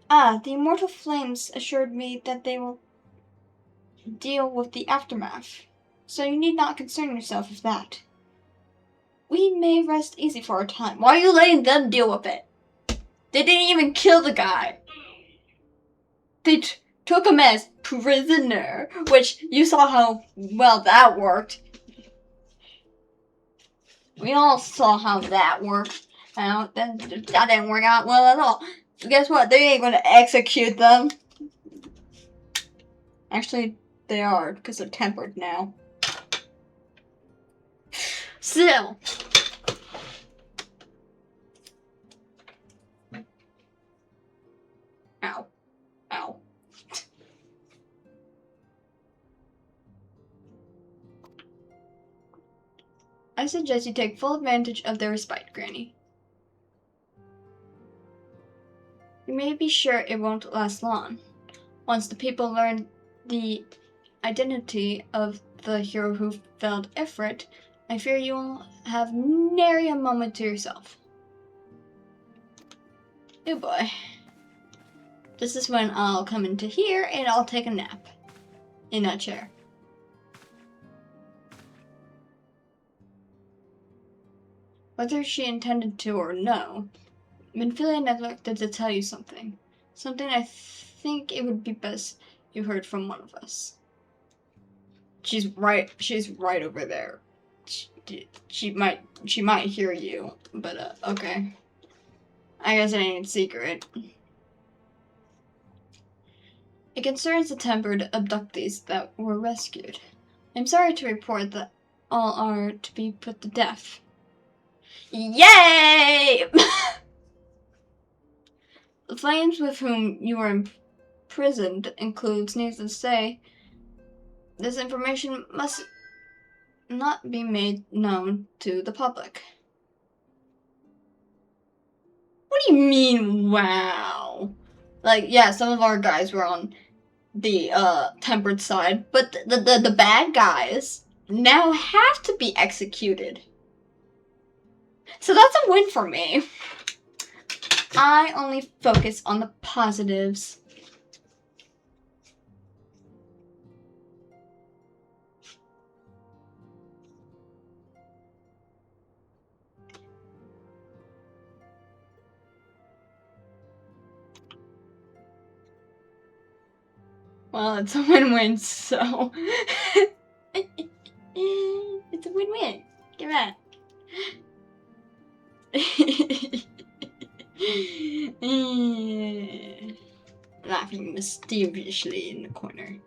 Ah, the immortal flames assured me that they will deal with the aftermath, so you need not concern yourself with that. We may rest easy for a time. Why are you letting them deal with it? They didn't even kill the guy. They took him as prisoner, which you saw how well that worked. We all saw how that worked. That didn't work out well at all. So guess what? They ain't gonna execute them. Actually, they are, because they're tempered now. Still. Ow. Ow. I suggest you take full advantage of their respite, Granny. You may be sure it won't last long. Once the people learn the identity of the hero who felled Ifrit, I fear you will have nary a moment to yourself. Oh boy. This is when I'll come into here and I'll take a nap. In that chair. Whether she intended to or no, Minfilia neglected to tell you something. Something I think it would be best you heard from one of us. She's right over there. She might hear you, but okay. I guess it ain't secret. It concerns the tempered abductees that were rescued. I'm sorry to report that all are to be put to death. Yay! The flames with whom you were imprisoned includes, needless to say, this information must not be made known to the public. What do you mean, wow? Like, yeah, some of our guys were on the tempered side, but the bad guys now have to be executed. So that's a win for me. I only focus on the positives. Well, it's a win-win, so... It's a win-win. Give that. Laughing mischievously in the corner.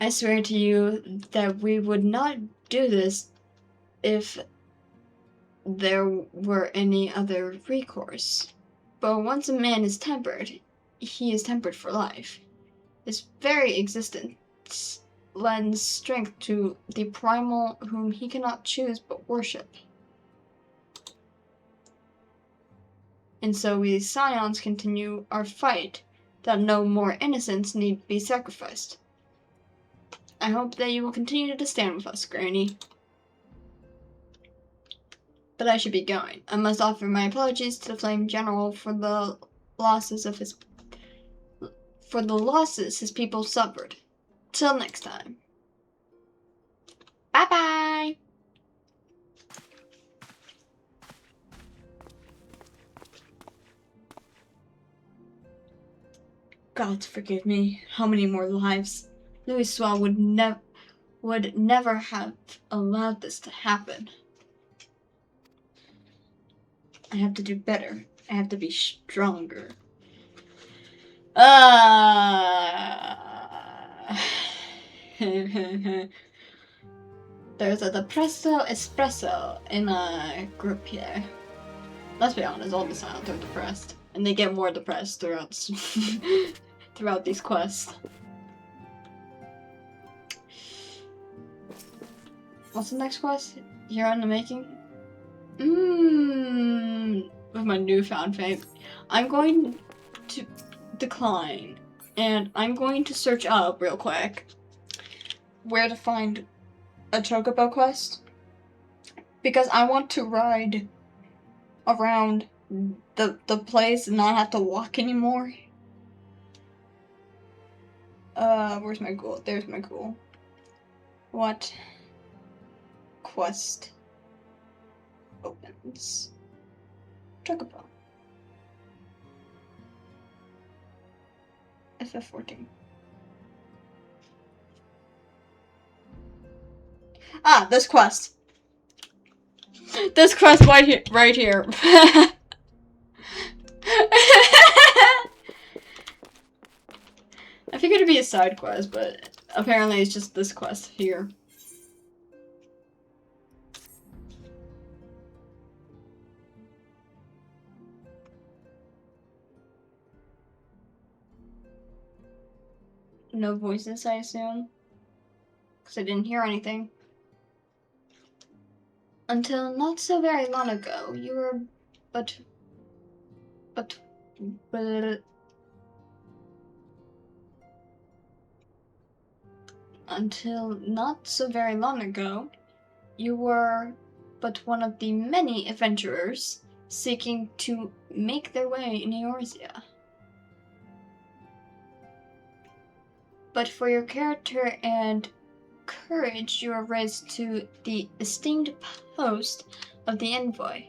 I swear to you that we would not do this if there were any other recourse. But once a man is tempered, he is tempered for life. His very existence lends strength to the primal whom he cannot choose but worship. And so we scions continue our fight, that no more innocents need be sacrificed. I hope that you will continue to stand with us, Granny. But I should be going. I must offer my apologies to the Flame General for the losses his people suffered. Till next time. Bye-bye! God forgive me. How many more lives? Louis Swell would never have allowed this to happen. I have to do better. I have to be stronger. There's a depresso espresso in a group here. Let's be honest, all the silent are depressed. And they get more depressed throughout throughout these quests. What's the next quest? Here on the making? With my newfound fame. I'm going to decline. And I'm going to search up real quick where to find a chocobo quest. Because I want to ride around the place and not have to walk anymore. Where's my goal? There's my goal. What quest opens? Chocobo. FF14. Ah, this quest. This quest right here. I figured it'd be a side quest, but apparently it's just this quest here. No voices, I assume? Because I didn't hear anything. Until not so very long ago, you were but until not so very long ago, you were but one of the many adventurers seeking to make their way in Eorzea. But for your character and courage, you were raised to the esteemed post of the envoy.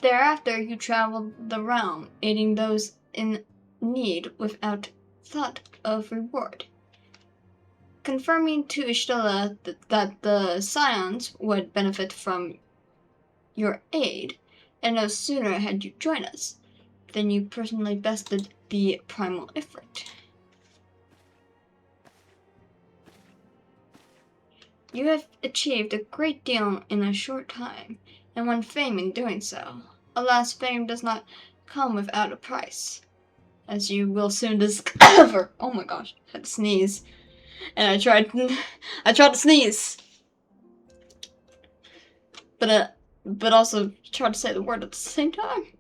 Thereafter, you traveled the realm, aiding those in need without thought of reward, confirming to Ishtala that the scions would benefit from your aid, and no sooner had you joined us than you personally bested the primal Ifrit. You have achieved a great deal in a short time, and won fame in doing so. Alas, fame does not come without a price, as you will soon discover. Oh my gosh, I had to sneeze. And I tried to sneeze. But also tried to say the word at the same time.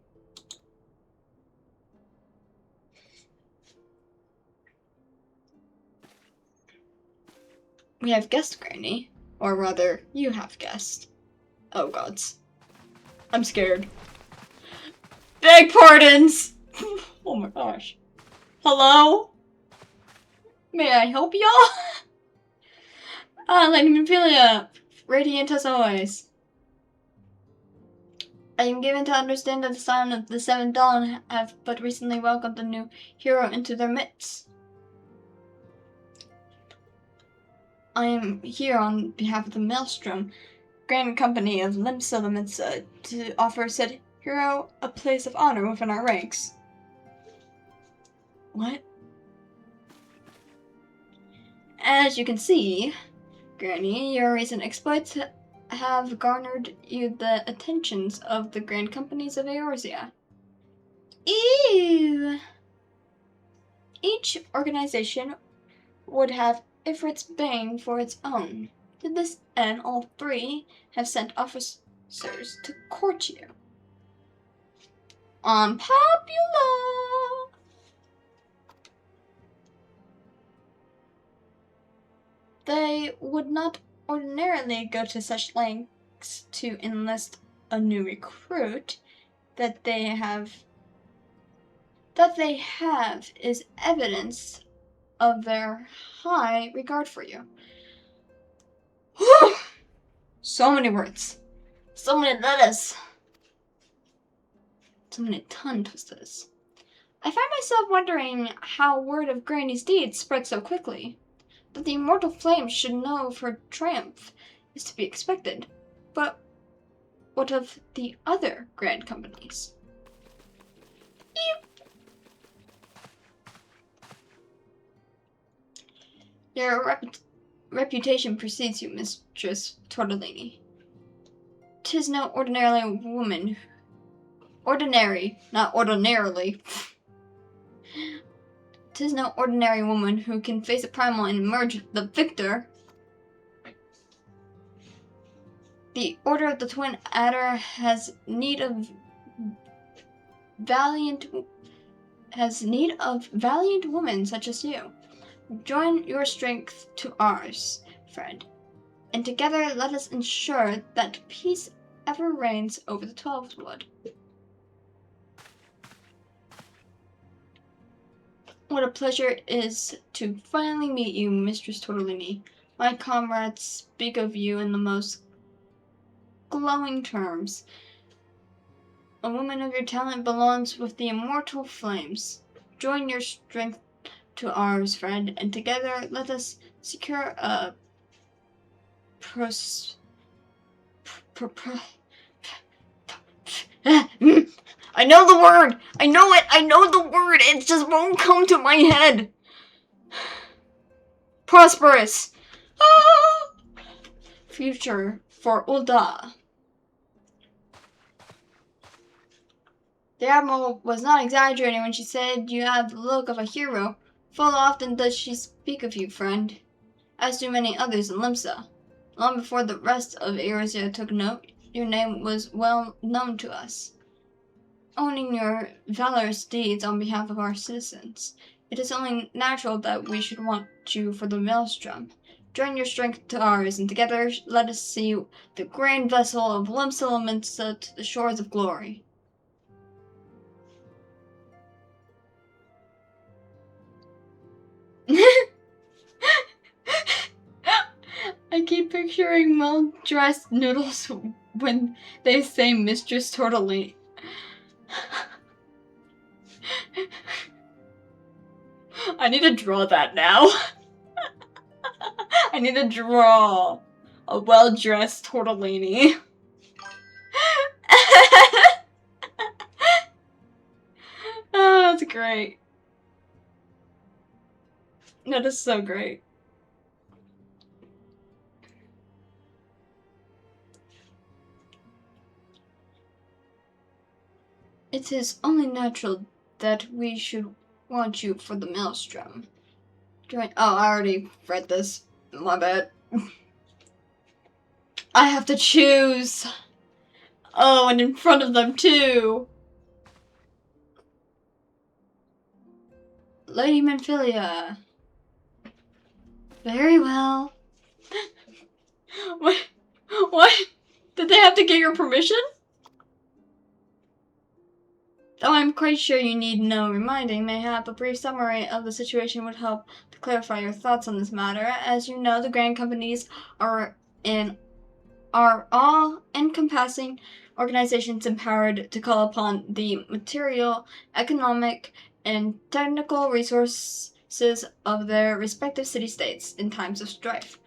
We have guest, Granny. Or rather, you have guest. Oh gods. I'm scared. Beg pardons! Oh my gosh. Hello? May I help y'all? Lady Memphilia. Radiant as always. I am given to understand that the Scion of the Seventh Dawn have but recently welcomed a new hero into their midst. I am here on behalf of the Maelstrom Grand Company of Limsa to offer said hero a place of honor within our ranks. What? As you can see, Granny, your recent exploits have garnered you the attentions of the Grand Companies of Eorzea. Ew! Each organization would have Ifrit's bane for its own. To this end, all three have sent officers to court you. Unpopular! They would not ordinarily go to such lengths to enlist a new recruit. That they have is evidence of their high regard for you. So many words. So many letters. So many tongue twisters. I find myself wondering how word of Granny's deeds spread so quickly. That the immortal flame should know of her triumph is to be expected. But what of the other grand companies? Your reputation precedes you, Mistress Tortellini. 'Tis no ordinary woman. Ordinary, not ordinarily. 'Tis no ordinary woman who can face a primal and emerge the victor. The Order of the Twin Adder has need of valiant women such as you. Join your strength to ours, friend, and together let us ensure that peace ever reigns over the Twelvewood. What a pleasure it is to finally meet you, Mistress Tortellini. My comrades speak of you in the most glowing terms. A woman of your talent belongs with the immortal flames. Join your strength to ours, friend, and together let us secure a I know the word! I know it! I know the word! It just won't come to my head! Prosperous! Future for Ulda. The Admiral was not exaggerating when she said you have the look of a hero. Full often does she speak of you, friend, as do many others in Limsa. Long before the rest of Eorzea took note, your name was well known to us. Owning your valorous deeds on behalf of our citizens, it is only natural that we should want you for the Maelstrom. Join your strength to ours, and together let us see the grand vessel of Limsa to the shores of glory. I keep picturing well-dressed noodles when they say Mistress Tortellini. I need to draw that now. I need to draw a well-dressed Tortellini. Oh, that's great. That is so great. It is only natural that we should want you for the Maelstrom. Oh, I already read this. My bad. I have to choose. Oh, and in front of them too. Lady Manphilia. Very well. What? What? Did they have to get your permission? Though I'm quite sure you need no reminding, mayhap a brief summary of the situation would help to clarify your thoughts on this matter. As you know, the grand companies are all-encompassing organizations empowered to call upon the material, economic, and technical resources of their respective city-states in times of strife.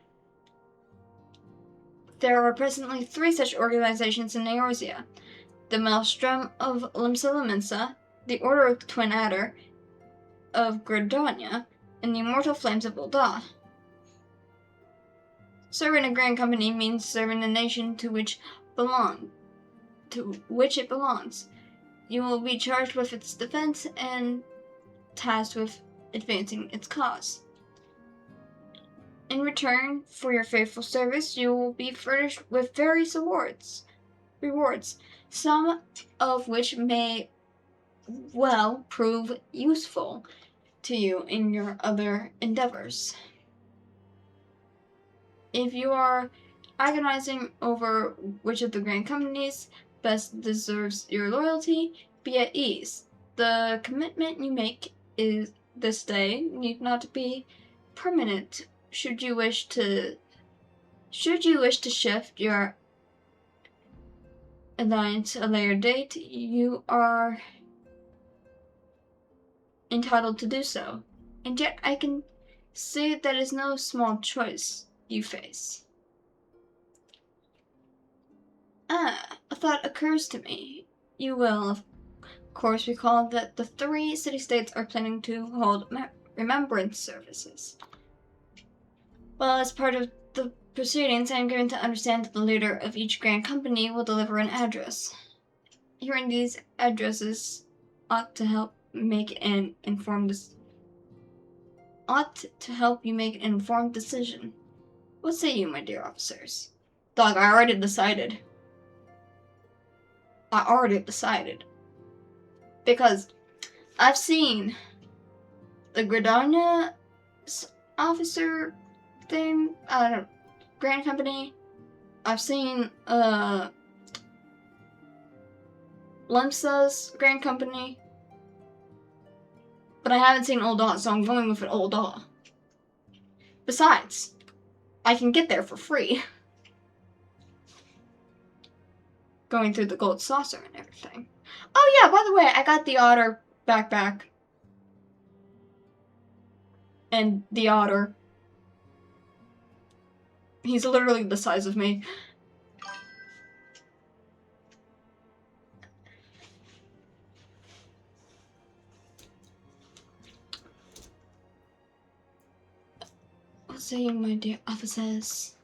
There are presently 3 such organizations in Eorzea: the Maelstrom of Limsa, the Order of Twin Adder of Gridania, and the Immortal Flames of Ul'dah. Serving a grand company means serving the nation to which it belongs. You will be charged with its defense and tasked with advancing its cause. In return for your faithful service, you will be furnished with various rewards, some of which may well prove useful to you in your other endeavors. If you are agonizing over which of the grand companies best deserves your loyalty, be at ease. The commitment you make this day need not be permanent. Should you wish to shift your alliance a later date, you are entitled to do so. And yet I can say that is no small choice you face. A thought occurs to me. You will, of course, recall that the 3 city-states are planning to hold remembrance services. Well, as part of the proceedings, I am given to understand that the leader of each grand company will deliver an address. Hearing these addresses ought to help you make an informed decision. What say you, my dear officers? Dog, I already decided. Because I've seen the Gridania officer thing, Grand Company. I've seen Limsa's Grand Company. But I haven't seen Ul'dah, so I'm going with an Ul'dah. Besides, I can get there for free. Going through the gold saucer and everything. Oh yeah, by the way, I got the otter backpack. And the otter. He's literally the size of me. What say you, my dear officers?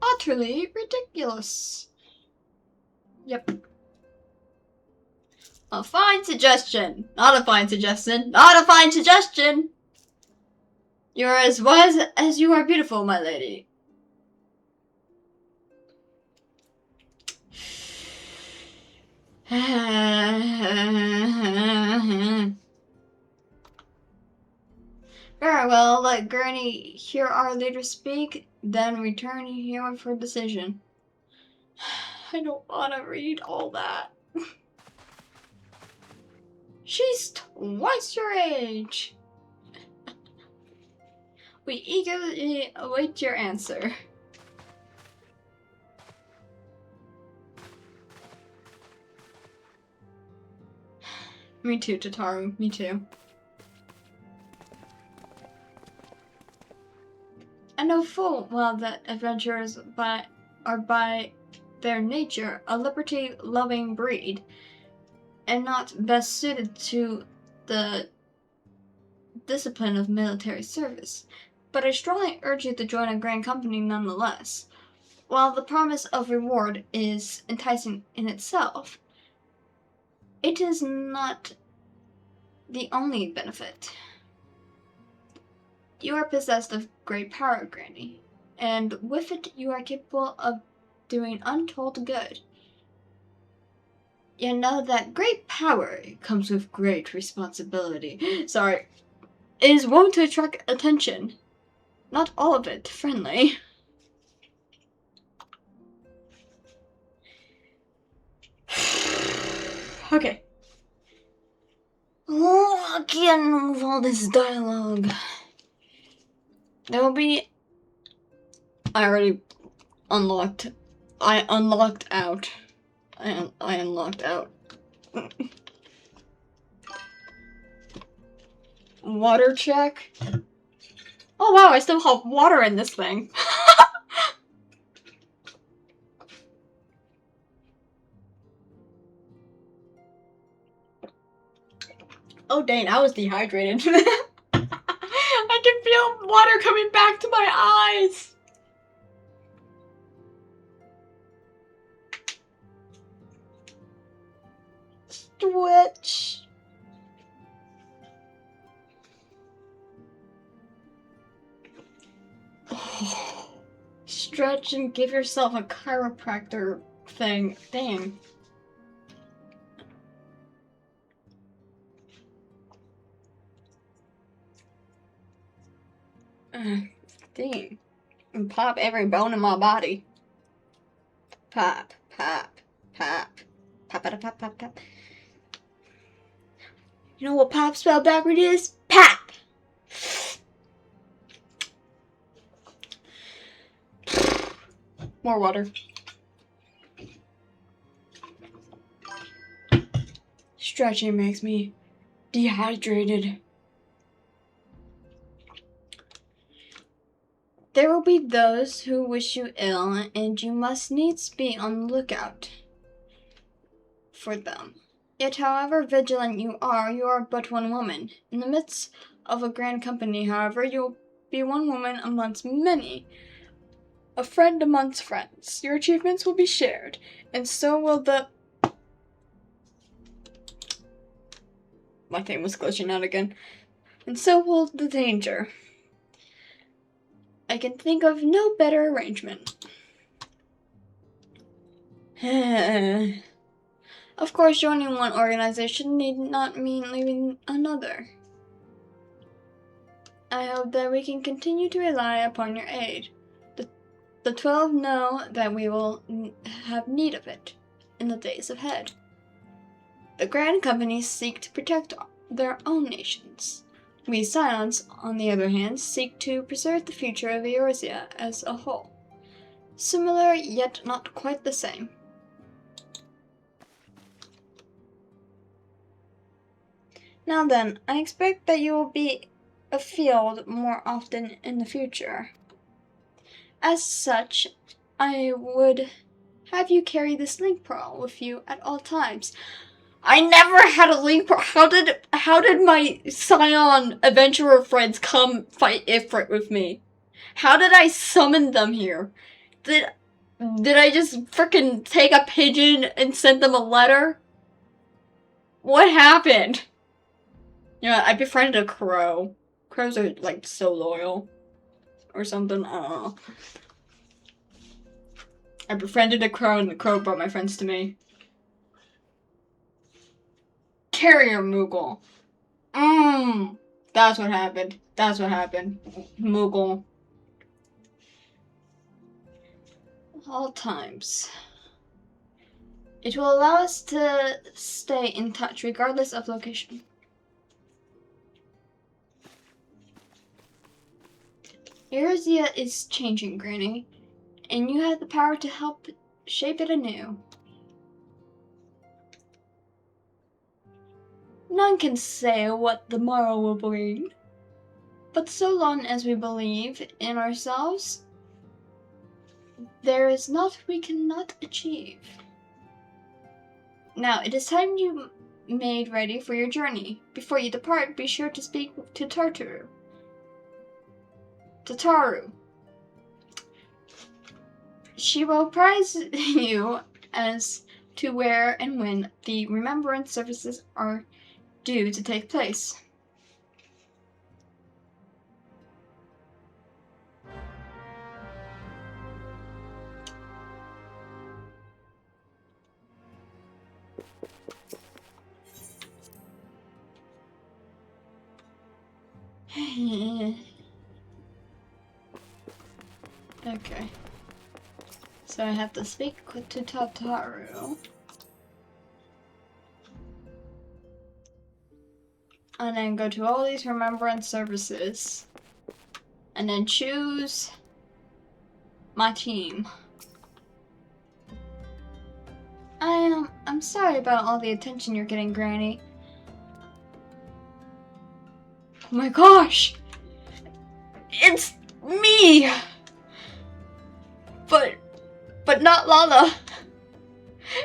Utterly ridiculous. Yep. A fine suggestion. Not a fine suggestion. Not a fine suggestion. You're as wise as you are beautiful, my lady. Very well, let Gurney hear our leader speak, then return here for decision. I don't want to read all that. She's twice your age. We eagerly await your answer. Me too, Tataru. Me too. I know full well that adventurers are by their nature a liberty-loving breed, and not best suited to the discipline of military service. But I strongly urge you to join a grand company nonetheless. While the promise of reward is enticing in itself, it is not the only benefit. You are possessed of great power, Granny, and with it you are capable of doing untold good. You know that great power comes with great responsibility. Sorry. It is wont to attract attention. Not all of it friendly. Okay. I can't move all this dialogue. There will be... I unlocked out. I am locked out. Water check. Oh wow, I still have water in this thing. Oh dang, I was dehydrated. I can feel water coming back to my eyes. Stretch. Stretch and give yourself a chiropractor thing. Dang. Dang. And pop every bone in my body. Pop, pop, pop. Pop, pop, pop, pop, pop. You know what pop spelled backward is? Pop! More water. Stretching makes me dehydrated. There will be those who wish you ill, and you must needs be on the lookout for them. Yet, however vigilant you are but one woman. In the midst of a grand company, however, you will be one woman amongst many, a friend amongst friends. Your achievements will be shared, and so will the... My thing was glitching out again. And so will the danger. I can think of no better arrangement. Of course, joining one organization need not mean leaving another. I hope that we can continue to rely upon your aid. The 12 know that we will have need of it in the days ahead. The Grand Companies seek to protect their own nations. We Scions, on the other hand, seek to preserve the future of Eorzea as a whole. Similar, yet not quite the same. Now then, I expect that you will be afield more often in the future. As such, I would have you carry this link pearl with you at all times. I never had a link pearl. How did my Scion adventurer friends come fight Ifrit with me? How did I summon them here? Did I just frickin' take a pigeon and send them a letter? What happened? Yeah, I befriended a crow. Crows are, like, so loyal. Or something, I don't know. I befriended a crow and the crow brought my friends to me. Carrier Moogle. That's what happened. That's what happened. Moogle. All times. It will allow us to stay in touch regardless of location. Eorzea is changing, Granny, and you have the power to help shape it anew. None can say what the morrow will bring, but so long as we believe in ourselves, there is naught we cannot achieve. Now, it is time you made ready for your journey. Before you depart, be sure to speak to Tataru. She will apprise you as to where and when the remembrance services are due to take place. Okay. So I have to speak to Tataru. And then go to all these remembrance services. And then choose my team. I am I'm sorry about all the attention you're getting, Granny. Oh my gosh! It's me! But not Lala.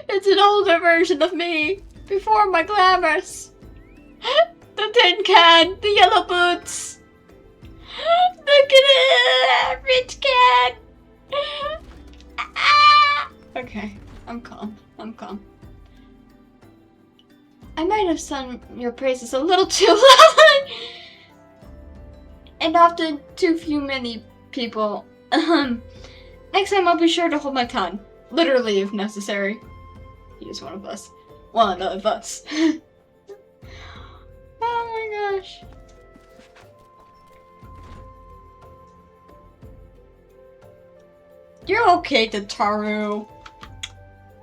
It's an older version of me, before my glamorous. The tin can, the yellow boots, the rich can. Okay, I'm calm. I might have sung your praises a little too loudly, and often too few many people. Next time I'll be sure to hold my tongue, literally if necessary. He is one of us. One of us. Oh my gosh. You're okay, Tataru.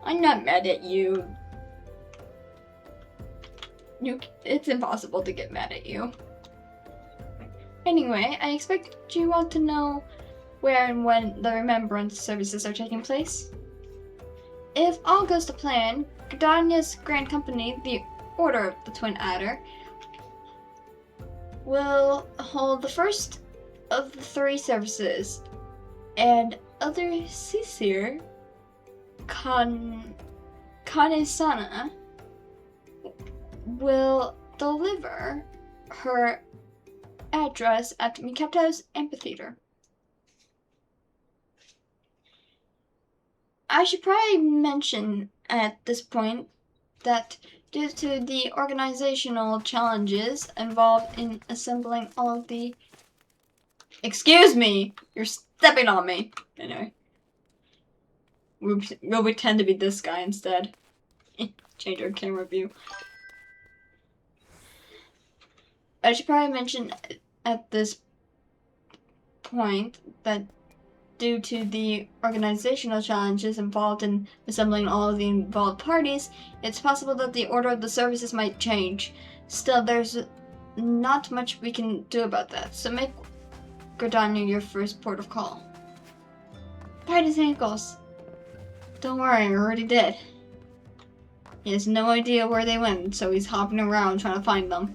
I'm not mad at you. It's impossible to get mad at you. Anyway, I expect you want to know where and when the remembrance services are taking place. If all goes to plan, Gdania's Grand Company, the Order of the Twin Adder, will hold the first of the 3 services, and other Sisir Kanesana will deliver her address at Mikato's amphitheater. I should probably mention at this point that due to the organizational challenges involved in assembling all of the... Excuse me! You're stepping on me! Anyway. We'll pretend to be this guy instead. Change our camera view. I should probably mention at this point that due to the organizational challenges involved in assembling all of the involved parties, it's possible that the order of the services might change. Still, there's not much we can do about that, so make Gridania your first port of call. Bite his ankles. Don't worry, I already did. He has no idea where they went, so he's hopping around trying to find them.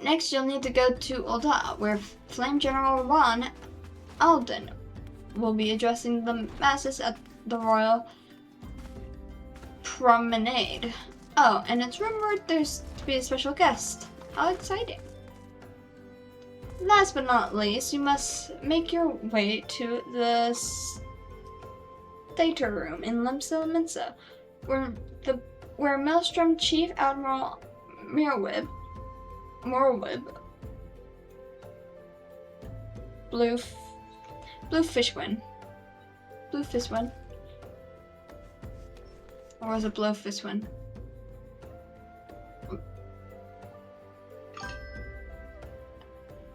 Next, you'll need to go to Ul'dah, where Flame General Ron Alden will be addressing the masses at the Royal Promenade. Oh, and it's rumored there's to be a special guest. How exciting. Last but not least, you must make your way to the Theater Room in Limsa Mensa, where Maelstrom Chief Admiral Morwib, Blue Fishwind. Or was it Blue Fishwind?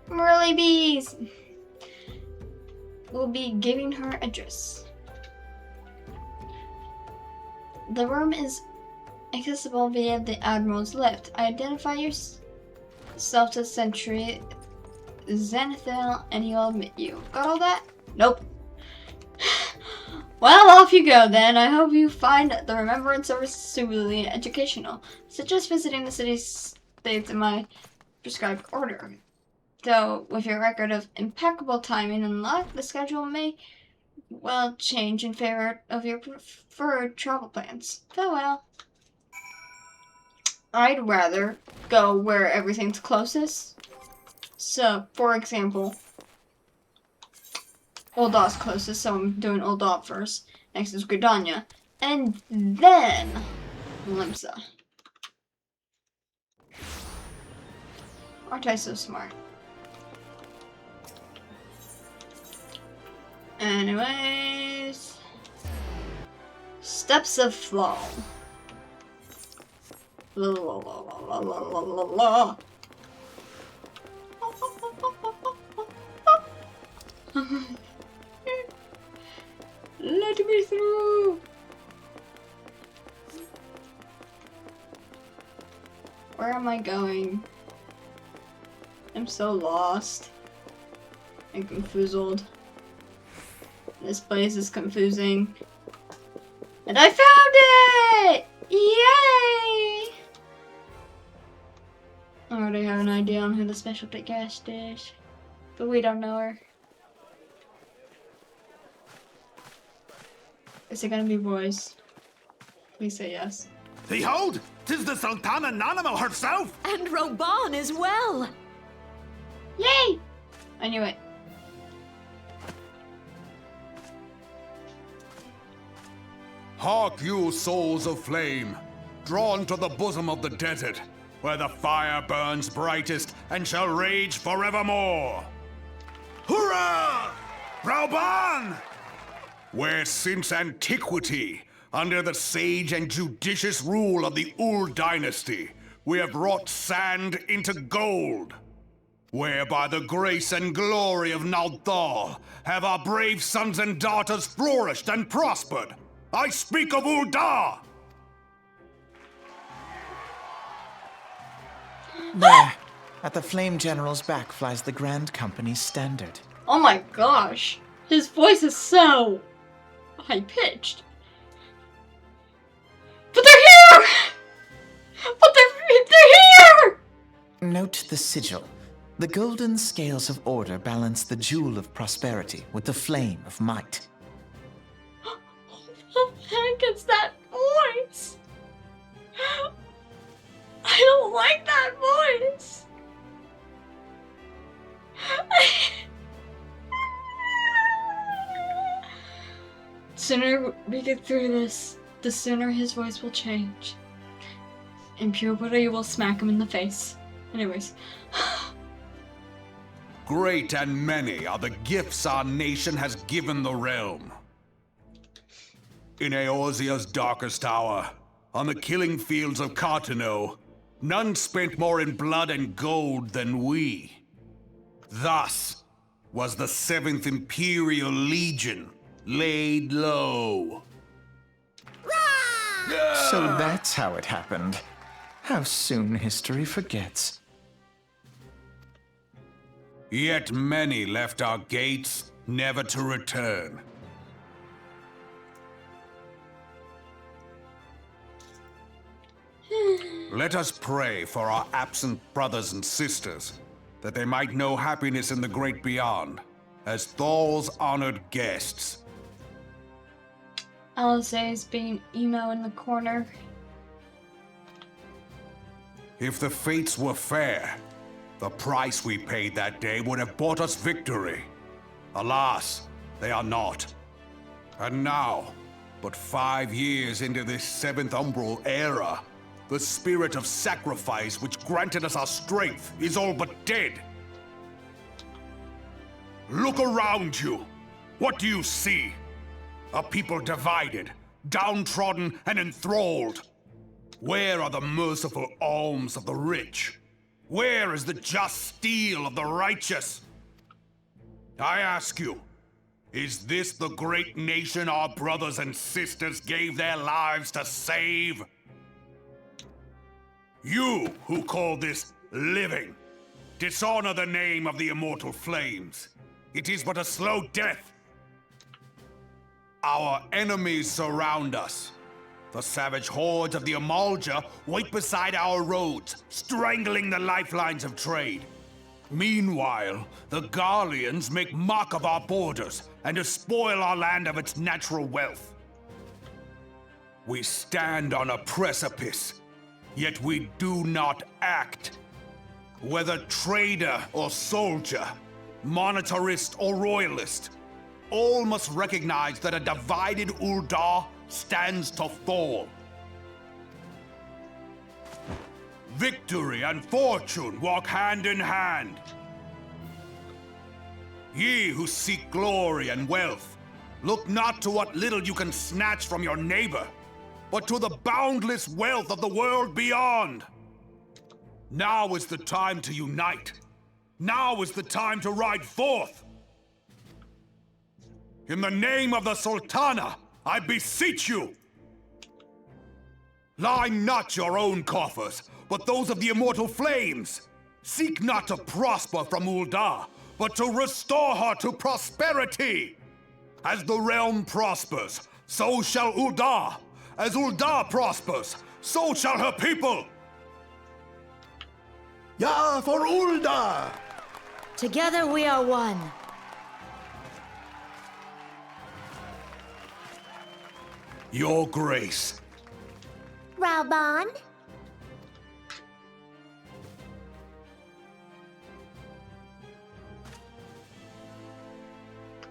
Merly Bees will be giving her address. The room is accessible via the Admiral's lift. Identify yourself to Sentry Xanathil and he'll admit you. Got all that? Nope. Well, off you go then. I hope you find the remembrance service suitably educational. Suggest visiting the city-states in my prescribed order. Though, with your record of impeccable timing and luck, the schedule may well change in favor of your preferred travel plans. Farewell. I'd rather go where everything's closest. So, for example, Uldah's closest, so I'm doing Ul'dah first. Next is Gridania. And then Limsa. Aren't I so smart? Anyways, Steps of Flow. La la la la la la la la. Let me through. Where am I going? I'm so lost and confuzzled. This place is confusing. And I found it! Yay! I already have an idea on who the specialty guest is, but we don't know her. Is it gonna be boys? Please say yes. Behold, 'tis the Sultana Nanamo herself! And Roban as well! Yay! I knew it. Hark you, souls of flame, drawn to the bosom of the desert, where the fire burns brightest and shall rage forevermore. Hurrah! Rauban! Where since antiquity, under the sage and judicious rule of the Ul dynasty, we have wrought sand into gold. Where by the grace and glory of Naldal have our brave sons and daughters flourished and prospered. I speak of Ul'dah! There, at the Flame General's back flies the Grand Company's standard. Oh my gosh! His voice is so high-pitched. But they're here! But they're here! Note the sigil. The golden scales of order balance the jewel of prosperity with the flame of might. What the heck is that voice? I don't like that voice. The sooner we get through this, the sooner his voice will change. And puberty will smack him in the face. Anyways. Great and many are the gifts our nation has given the realm. In Eorzea's darkest hour, on the killing fields of Cartano, none spent more in blood and gold than we. Thus was the 7th Imperial Legion laid low. So that's how it happened. How soon history forgets. Yet many left our gates, never to return. Let us pray for our absent brothers and sisters, that they might know happiness in the great beyond, as Thal's honored guests. LSA is being emo in the corner. If the fates were fair, the price we paid that day would have bought us victory. Alas, they are not. And now, but 5 years into this 7th Umbral era, the spirit of sacrifice which granted us our strength is all but dead. Look around you. What do you see? A people divided, downtrodden, and enthralled. Where are the merciful alms of the rich? Where is the just steel of the righteous? I ask you, is this the great nation our brothers and sisters gave their lives to save? You who call this living, dishonor the name of the immortal flames. It is but a slow death. Our enemies surround us. The savage hordes of the Amalja wait beside our roads, strangling the lifelines of trade. Meanwhile, the Garleans make mock of our borders and despoil our land of its natural wealth. We stand on a precipice, yet we do not act. Whether trader or soldier, monetarist or royalist, all must recognize that a divided Ul'dah stands to fall. Victory and fortune walk hand in hand. Ye who seek glory and wealth, look not to what little you can snatch from your neighbor, but to the boundless wealth of the world beyond. Now is the time to unite. Now is the time to ride forth. In the name of the Sultana, I beseech you! Line not your own coffers, but those of the immortal flames. Seek not to prosper from Ul'dah, but to restore her to prosperity. As the realm prospers, so shall Ul'dah. As Ul'dah prospers, so shall her people. Ja, for Ul'dah! Together we are one. Your Grace. Raubon?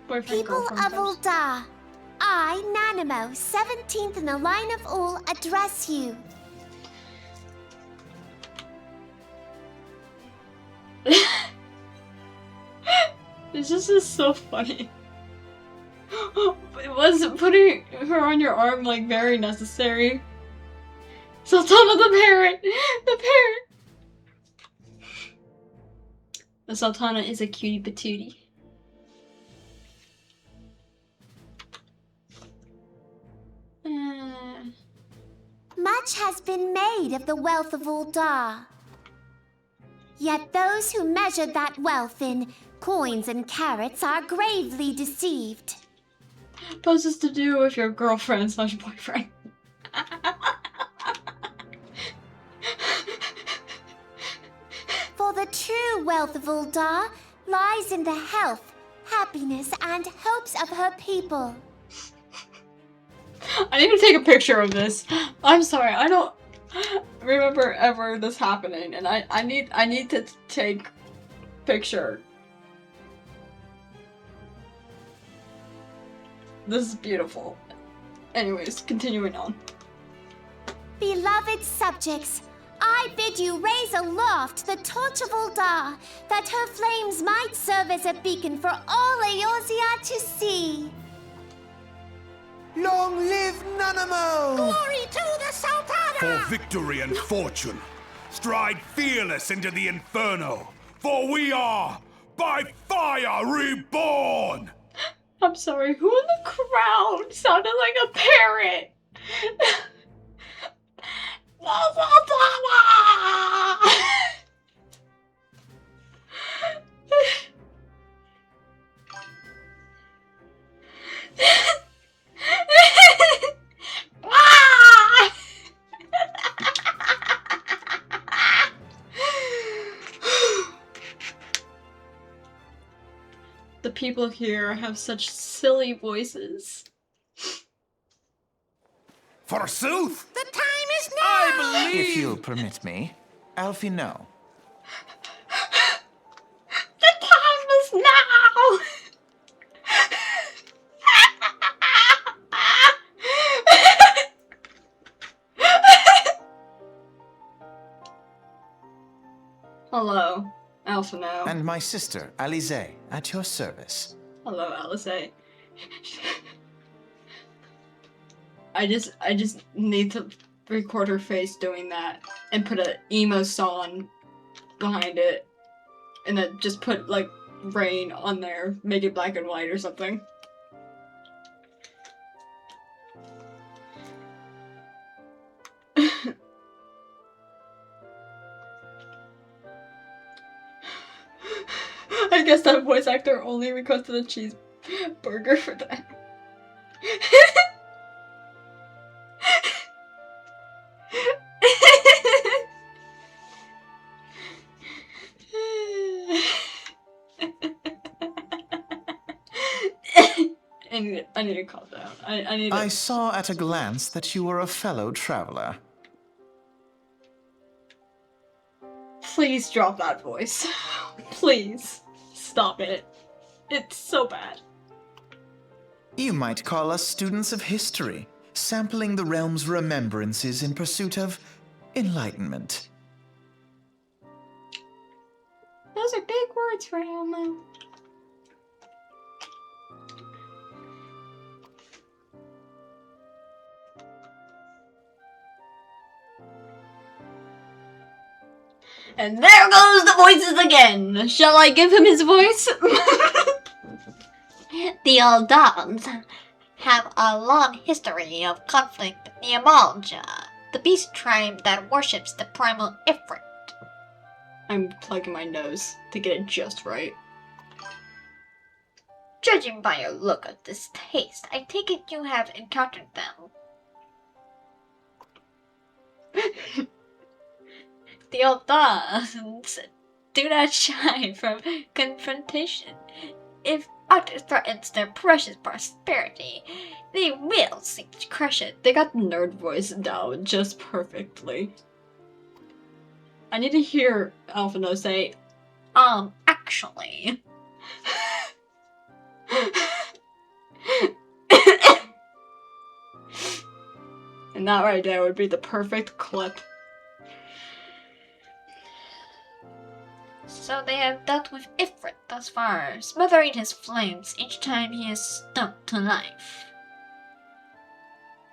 Boyfriend, People girlfriend, of Ul'dah, I, Nanimo, 17th in the line of Ul, address you. This just is so funny. Was putting her on your arm like very necessary? Sultana the parrot! The parrot! The Sultana is a cutie patootie. Much has been made of the wealth of Ul'dah. Yet those who measure that wealth in coins and carats are gravely deceived. Poses to do with your girlfriend slash boyfriend. For the true wealth of Ul'dah lies in the health, happiness, and hopes of her people. I need to take a picture of this. I'm sorry, I don't remember ever this happening, and I need to take picture. This is beautiful. Anyways, continuing on. Beloved subjects, I bid you raise aloft the torch of Ul'dah, that her flames might serve as a beacon for all Eorzea to see. Long live Nanamo! Glory to the Sultana! For victory and fortune, stride fearless into the inferno, for we are, by fire, reborn! I'm sorry, who in the crowd sounded like a parrot? The Sultana! The people here have such silly voices. Forsooth! The time is now! I believe... If you'll permit me, Alfie, no. The time is now! Hello, Alphino. And my sister, Alize, at your service. Hello, Alice. I just need to record her face doing that and put an emo song behind it, and then just put like rain on there, make it black and white or something. I guess that voice actor only requested a cheeseburger for that. I need to calm down. I need to... I saw at a glance that you were a fellow traveler. Please drop that voice. Please. Stop it. It's so bad. You might call us students of history, sampling the realm's remembrances in pursuit of enlightenment. Those are big words for Elmo. And there goes the voices again! Shall I give him his voice? The Aldans have a long history of conflict with the Amalja, the beast tribe that worships the primal Ifrit. I'm plugging my nose to get it just right. Judging by your look of distaste, I take it you have encountered them. The old dons do not shy from confrontation. If art threatens their precious prosperity, they will seek to crush it. They got the nerd voice down just perfectly. I need to hear Alphino say, Actually. and that right there would be the perfect clip. So they have dealt with Ifrit thus far, smothering his flames each time he is stung to life.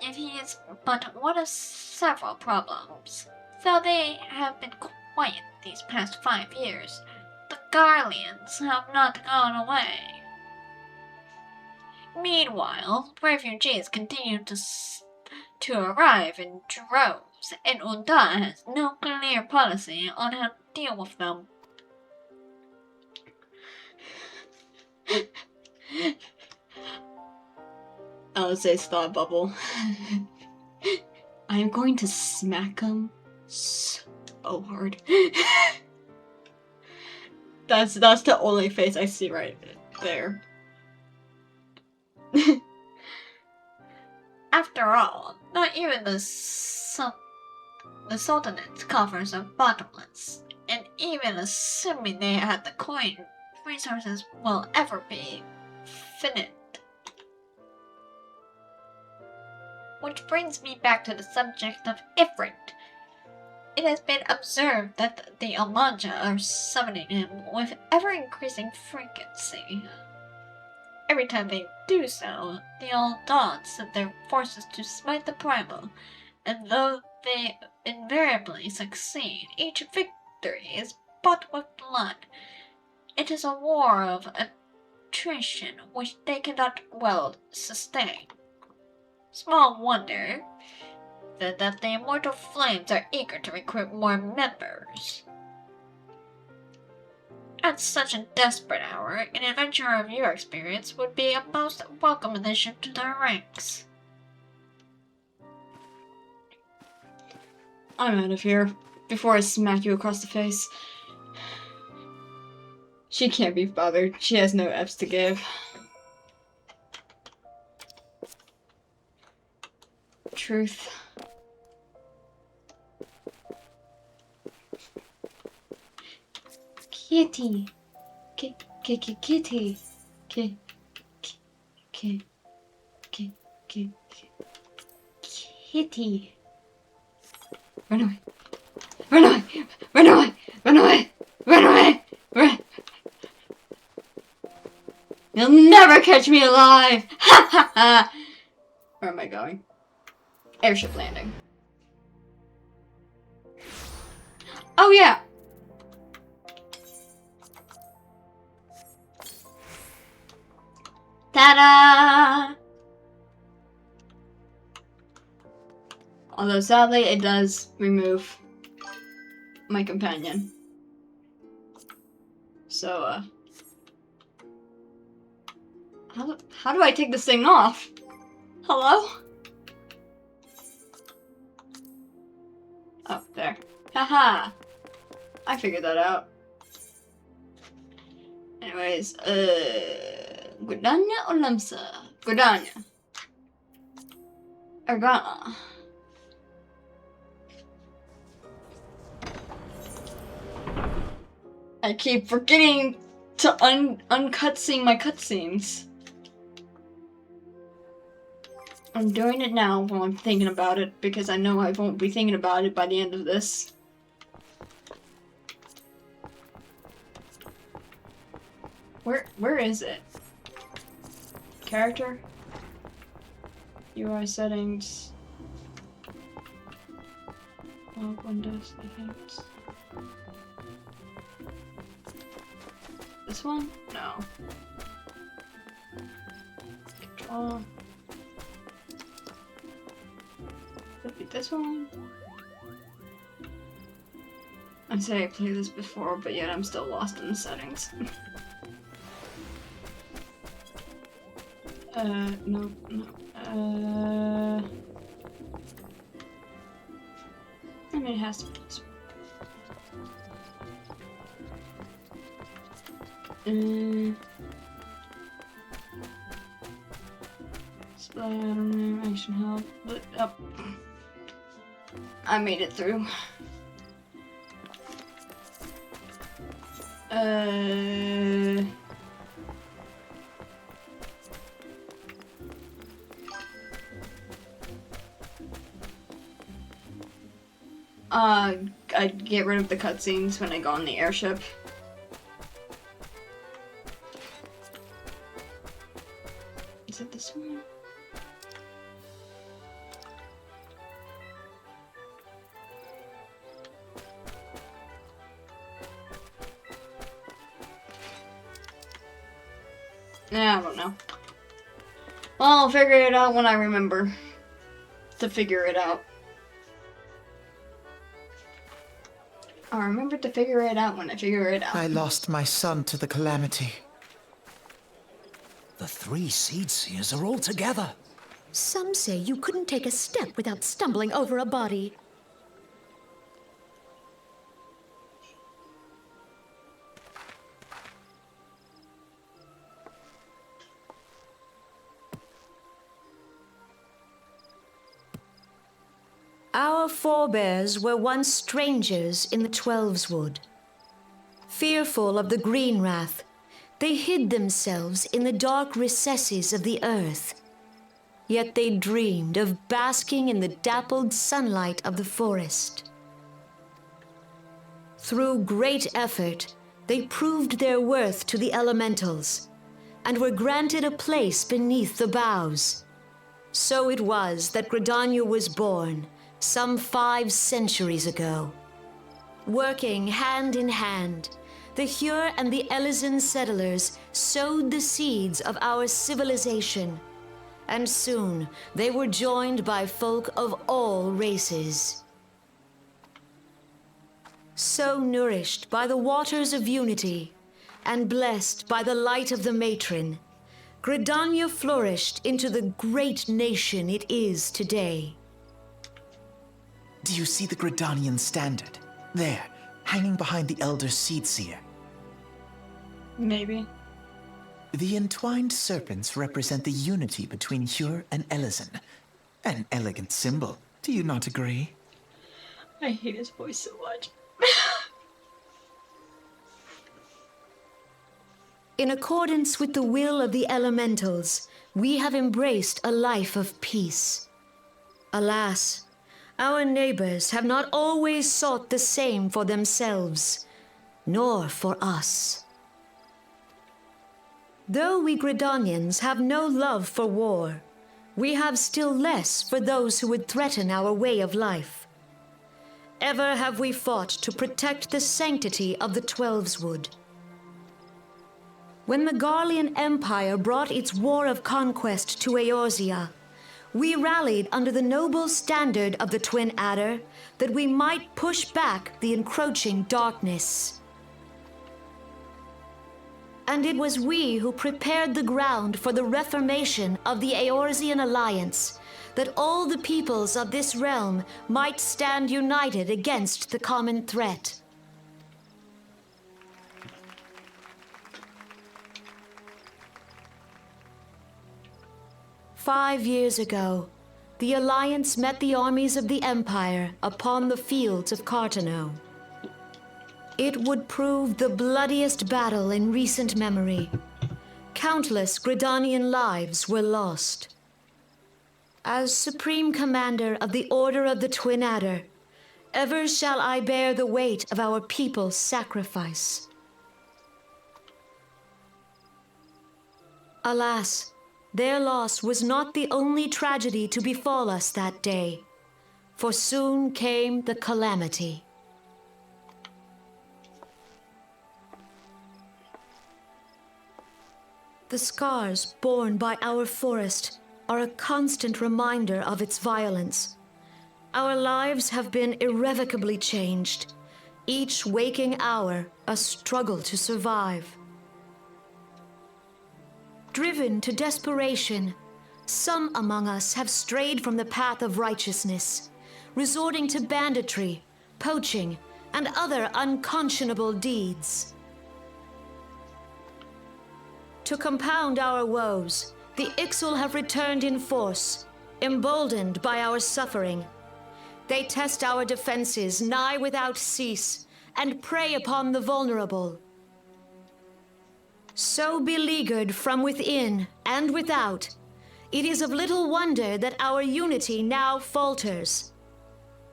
Yet he is but one of several problems. Though they have been quiet these past 5 years, the Garleans have not gone away. Meanwhile, refugees continue to arrive in droves, and Ul'dah has no clear policy on how to deal with them. Alice's thought bubble. I am going to smack him so hard. That's the only face I see right there. After all, not even the Sultanate's coffers are bottomless, and even assuming they had the coin, resources will ever be finite. Which brings me back to the subject of Ifrit. It has been observed that the Almanja are summoning him with ever-increasing frequency. Every time they do so, the old dons send their forces to smite the primal, and though they invariably succeed, each victory is bought with blood. It is a war of attrition which they cannot well sustain. Small wonder that the immortal flames are eager to recruit more members. At such a desperate hour, an adventurer of your experience would be a most welcome addition to their ranks. I'm out of here before I smack you across the face. She can't be bothered. She has no F's to give. Truth. Kitty. Kitty. Kitty. Run away. Run away. Run away. Run away. Run away. Run. You'll never catch me alive. Ha ha ha. Where am I going? Airship landing. Oh yeah. Ta-da! Although sadly it does remove my companion. So how do I take this thing off? Hello? Oh, there. Haha! I figured that out. Anyways, Gudanya or Lemsa? Gudanya. Argana. I keep forgetting to uncutscene my cutscenes. I'm doing it now while I'm thinking about it, because I know I won't be thinking about it by the end of this. Where is it? Character? UI settings. Log Windows, I think. This one? No. Control. Could be this one. I say I played this before, but yet I'm still lost in the settings. No. I mean, it has to be this one. Display, I don't know, action help, but up. I made it through. I'd get rid of the cutscenes when I go on the airship. Is it this one? I don't know. Well, I'll figure it out when I remember to figure it out. I'll remember to figure it out when I figure it out. I lost my son to the calamity. The 3 seed seers are all together. Some say you couldn't take a step without stumbling over a body. Our forebears were once strangers in the Twelveswood. Fearful of the green wrath, they hid themselves in the dark recesses of the earth. Yet they dreamed of basking in the dappled sunlight of the forest. Through great effort, they proved their worth to the elementals, and were granted a place beneath the boughs. So it was that Gridania was born, some 5 centuries ago. Working hand in hand, the Hyur and the Elysian settlers sowed the seeds of our civilization, and soon they were joined by folk of all races. So nourished by the waters of unity, and blessed by the light of the matron, Gridania flourished into the great nation it is today. Do you see the Gridanian standard? There, hanging behind the Elder Seedseer. Maybe. The entwined serpents represent the unity between Hyur and Elysian. An elegant symbol, do you not agree? I hate his voice so much. In accordance with the will of the elementals, we have embraced a life of peace. Alas, our neighbors have not always sought the same for themselves, nor for us. Though we Gridanians have no love for war, we have still less for those who would threaten our way of life. Ever have we fought to protect the sanctity of the Twelveswood. When the Garlean Empire brought its war of conquest to Eorzea, we rallied under the noble standard of the Twin Adder that we might push back the encroaching darkness. And it was we who prepared the ground for the reformation of the Eorzean Alliance, that all the peoples of this realm might stand united against the common threat. "5 years ago, the Alliance met the armies of the Empire upon the fields of Cartano. It would prove the bloodiest battle in recent memory. Countless Gridanian lives were lost. As Supreme Commander of the Order of the Twin Adder, ever shall I bear the weight of our people's sacrifice. Alas, their loss was not the only tragedy to befall us that day, for soon came the calamity. The scars borne by our forest are a constant reminder of its violence. Our lives have been irrevocably changed, each waking hour a struggle to survive. Driven to desperation, some among us have strayed from the path of righteousness, resorting to banditry, poaching, and other unconscionable deeds. To compound our woes, the Ixal have returned in force, emboldened by our suffering. They test our defenses nigh without cease, and prey upon the vulnerable. So beleaguered from within and without, it is of little wonder that our unity now falters.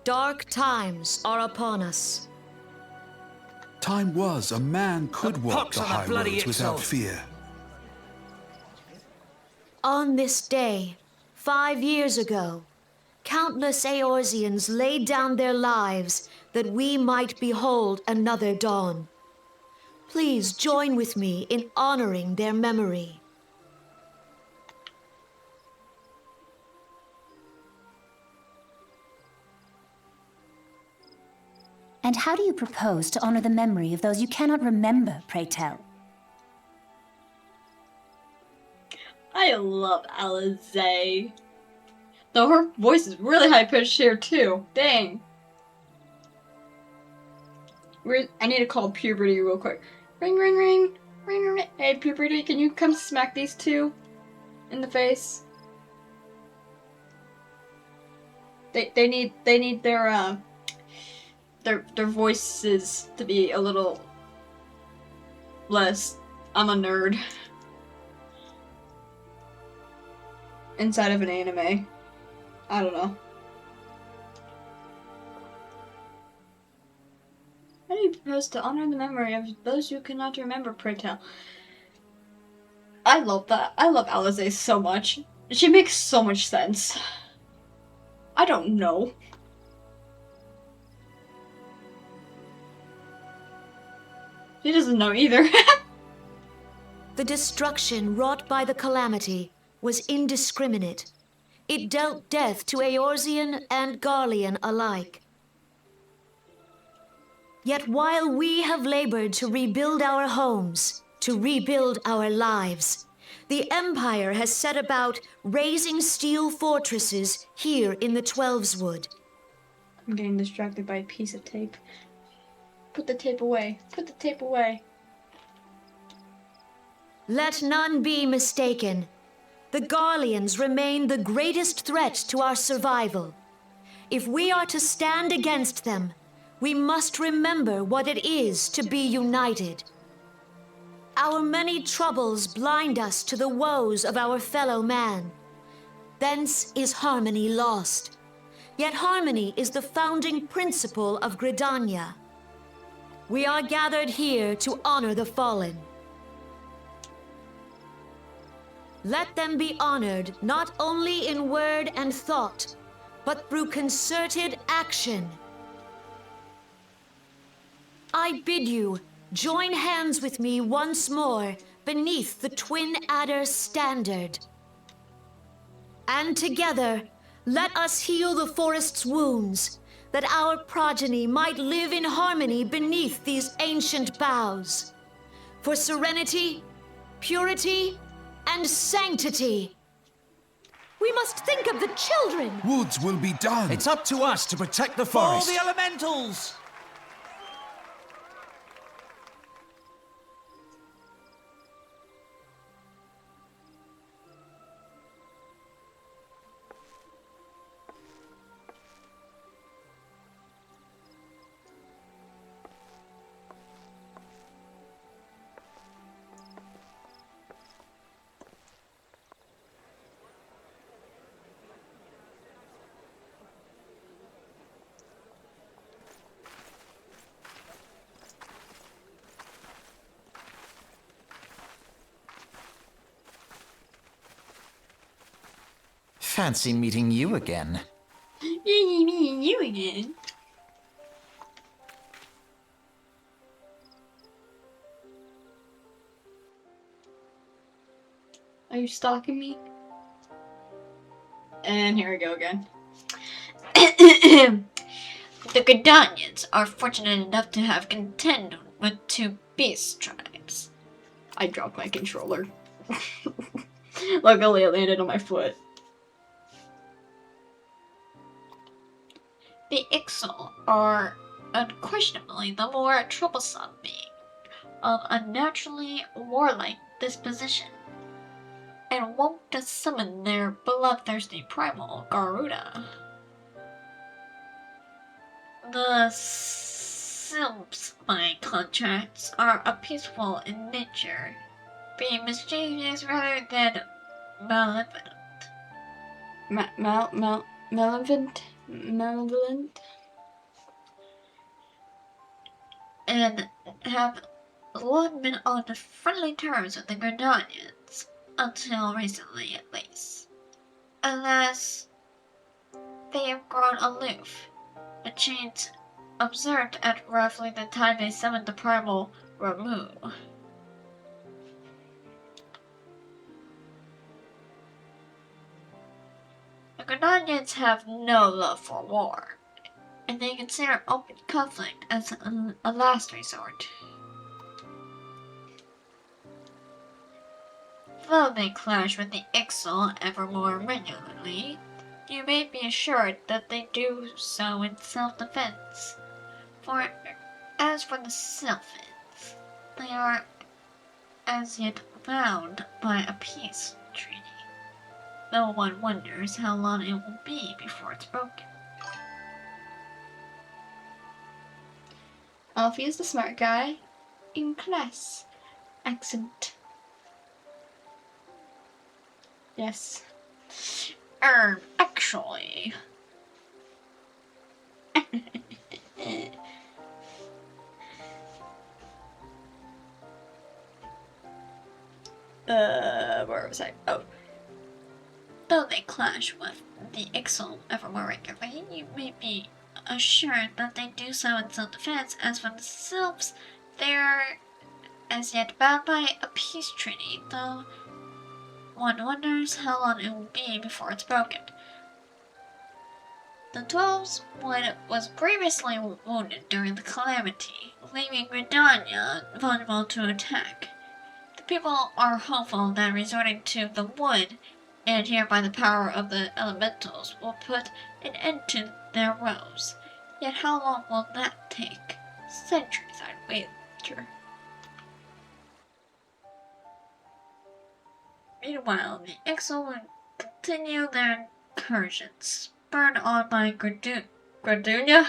Dark times are upon us. Time was a man could walk pox the on that high bloody roads without Ixal. fear. On this day, 5 years ago, countless Eorzeans laid down their lives that we might behold another dawn. Please join with me in honoring their memory. And how do you propose to honor the memory of those you cannot remember, pray tell? I love Alizé. Though her voice is really high pitched here too. Dang. I need to call Puberty real quick. Ring, ring, ring, ring, ring. Hey, Puberty, can you come smack these two in the face? They need their voices to be a little less. I'm a nerd. Inside of an anime. I don't know. How do you propose to honor the memory of those you cannot remember, pray tell? I love that. I love Alizé so much. She makes so much sense. I don't know. She doesn't know either. The destruction wrought by the calamity was indiscriminate. It dealt death to Eorzean and Garlean alike. Yet while we have labored to rebuild our homes, to rebuild our lives, the Empire has set about raising steel fortresses here in the Twelveswood. I'm getting distracted by a piece of tape. Put the tape away. Put the tape away. Let none be mistaken. The Garleans remain the greatest threat to our survival. If we are to stand against them, we must remember what it is to be united. Our many troubles blind us to the woes of our fellow man. Thence is harmony lost. Yet harmony is the founding principle of Gridania. We are gathered here to honor the fallen. Let them be honored not only in word and thought, but through concerted action. I bid you join hands with me once more beneath the Twin Adder standard. And together, let us heal the forest's wounds, that our progeny might live in harmony beneath these ancient boughs. For serenity, purity, and sanctity. We must think of the children. Woods will be done. It's up to us to protect the For forest. the elementals! Fancy meeting you again. You again. Are you stalking me? And here we go again. The Gridanians are fortunate enough to have contend with two beast tribes. I dropped my controller. Luckily, it landed on my foot. The Ixal are unquestionably the more troublesome being, of unnaturally warlike disposition, and wont to summon their bloodthirsty primal Garuda. The Sylphs, by contrast, are a peaceful in nature, being mischievous rather than malevolent. Malevolent? And have long been on friendly terms with the Grenadians, until recently at least. Alas, they have grown aloof, a change observed at roughly the time they summoned the primal Ramu. The Grenadians have no love for war, and they consider open conflict as a last resort. Though they clash with the Ixal ever more regularly, you may be assured that they do so in self-defense. For as for the Sylphins, they are as yet bound by a peace treaty, though one wonders how long it will be before it's broken. Alfie is the smart guy in class. Accent. Yes. Actually. Where was I? Oh. Though they clash with the Ixal ever more regularly, you may be assured that they do so in self-defense. As for the Sylphs, they are as yet bound by a peace treaty, though one wonders how long it will be before it's broken. The Dwarves was previously wounded during the calamity, leaving Gridania vulnerable to attack. The people are hopeful that resorting to the wood, and here by the power of the elementals, will put an end to their woes. Yet how long will that take? Centuries, I'd wager. Meanwhile, the Ixal will continue their incursions, spurred on by Gradunia?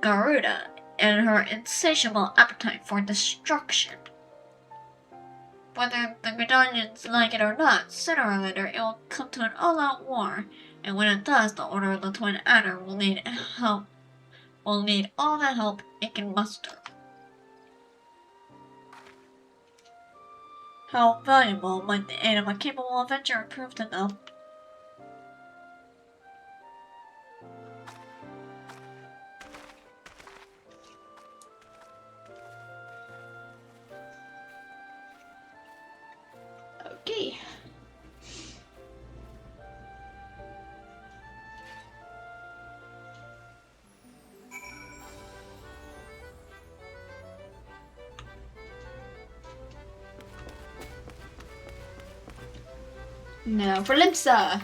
Garuda, and her insatiable appetite for destruction. Whether the Gridanians like it or not, sooner or later it will come to an all-out war, and when it does, the Order of the Twin Adder will need all the help it can muster. How valuable might the aid of a capable adventurer prove to them? Okay. Now for Limsa,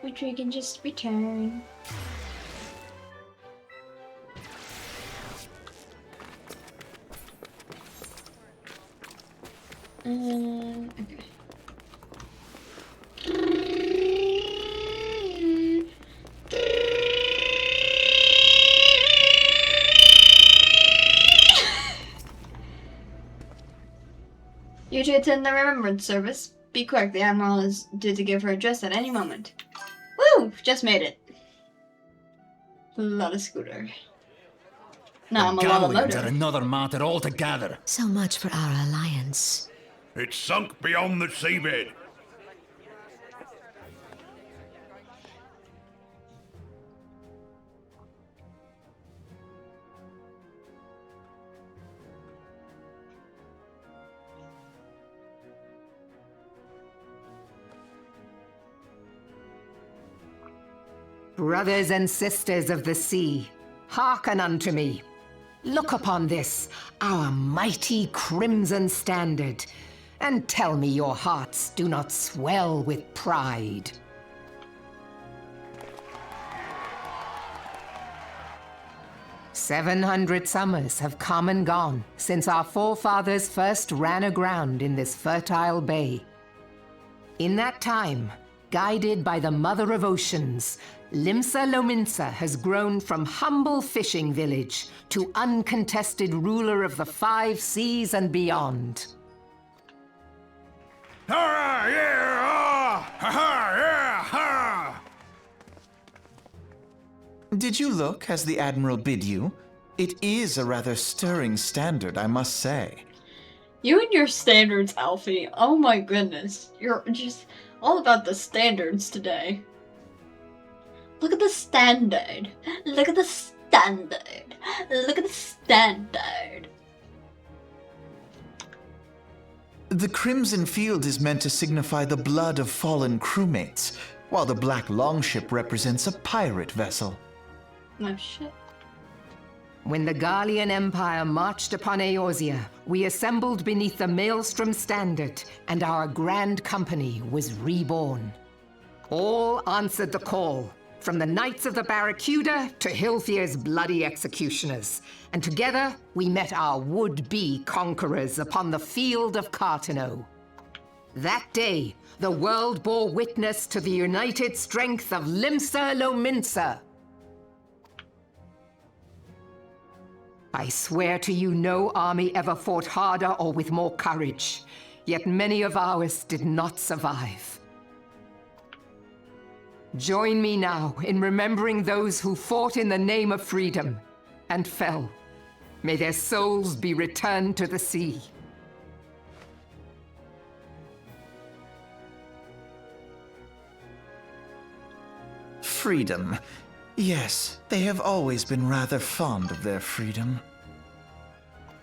which we can just return. Okay. You to attend the remembrance service. Be quick, the Admiral is due to give her address at any moment. Woo! Just made it. Lot of scooter. Now I'm a lot of Galleons are motor. another matter altogether. So much for our alliance. It's sunk beyond the seabed. Brothers and sisters of the sea, hearken unto me. Look upon this, our mighty crimson standard, and tell me your hearts do not swell with pride. "700 summers have come and gone since our forefathers first ran aground in this fertile bay. In that time, guided by the Mother of Oceans, Limsa Lominsa has grown from humble fishing village to uncontested ruler of the 5 seas and beyond. Did you look as the Admiral bid you? It is a rather stirring standard, I must say. You and your standards, Alfie. Oh my goodness. You're just all about the standards today. Look at the standard. Look at the standard. Look at the standard. The crimson field is meant to signify the blood of fallen crewmates, while the black longship represents a pirate vessel. Oh shit. When the Gallian Empire marched upon Eorzea, we assembled beneath the Maelstrom standard, and our grand company was reborn. All answered the call, from the Knights of the Barracuda to Hilfier's bloody executioners, and together we met our would-be conquerors upon the field of Cartano. That day, the world bore witness to the united strength of Limsa Lominsa. I swear to you, no army ever fought harder or with more courage, yet many of ours did not survive. Join me now in remembering those who fought in the name of freedom and fell. May their souls be returned to the sea. Freedom. Yes, they have always been rather fond of their freedom.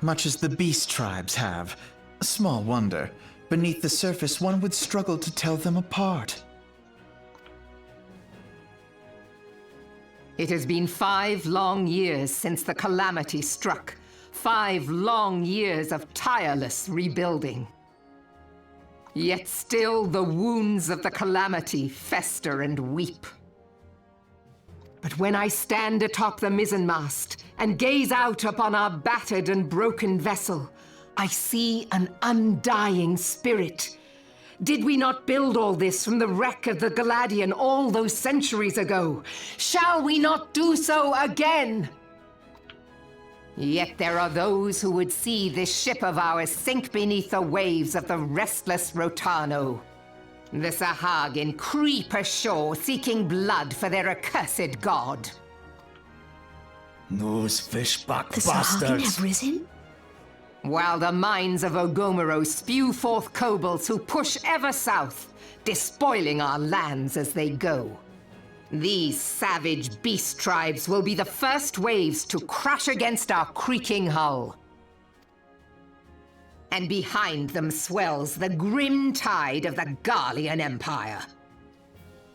Much as the beast tribes have. Small wonder. Beneath the surface, one would struggle to tell them apart. It has been 5 long years since the calamity struck. 5 long years of tireless rebuilding. Yet still the wounds of the calamity fester and weep. But when I stand atop the mizzenmast and gaze out upon our battered and broken vessel, I see an undying spirit. Did we not build all this from the wreck of the Galadian all those centuries ago? Shall we not do so again? Yet there are those who would see this ship of ours sink beneath the waves of the restless Rotano. The Sahagin creep ashore seeking blood for their accursed god. Those fishback The Sahagin have risen? While the mines of Ogomoro spew forth kobolds who push ever south, despoiling our lands as they go. These savage beast tribes will be the first waves to crash against our creaking hull. And behind them swells the grim tide of the Gallian Empire.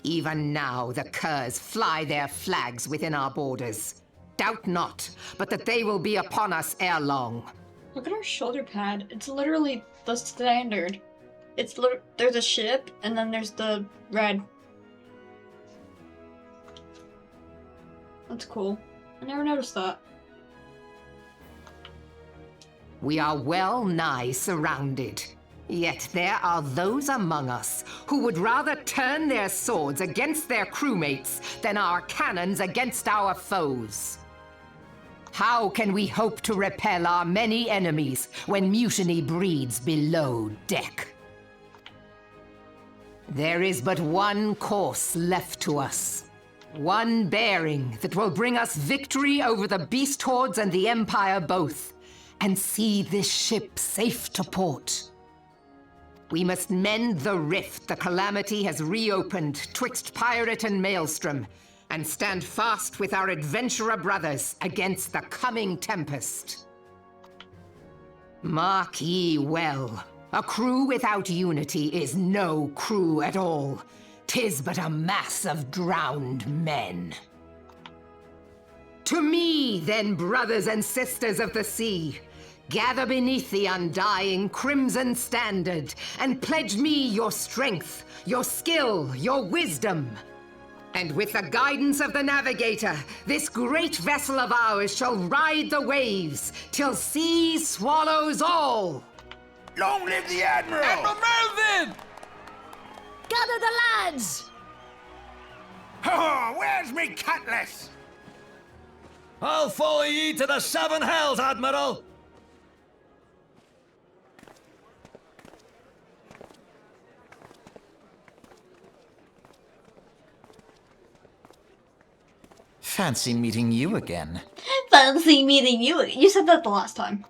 Even now the curs fly their flags within our borders. Doubt not, but that they will be upon us ere long. Look at our shoulder pad. It's literally the standard. There's a ship, and then there's the red. That's cool. I never noticed that. We are well nigh surrounded. Yet there are those among us who would rather turn their swords against their crewmates than our cannons against our foes. How can we hope to repel our many enemies when mutiny breeds below deck? There is but one course left to us. One bearing that will bring us victory over the beast hordes and the Empire both, and see this ship safe to port. We must mend the rift the calamity has reopened twixt pirate and maelstrom, and stand fast with our adventurer brothers against the coming tempest. Mark ye well, a crew without unity is no crew at all. 'Tis but a mass of drowned men. To me, then, brothers and sisters of the sea. Gather beneath the undying crimson standard and pledge me your strength, your skill, your wisdom. And with the guidance of the navigator, this great vessel of ours shall ride the waves till sea swallows all. Long live the Admiral! Admiral Melvin! Gather the lads! Oh, where's me cutlass? I'll follow ye to the seven hells, Admiral! Fancy meeting you again. Fancy meeting you. You said that the last time.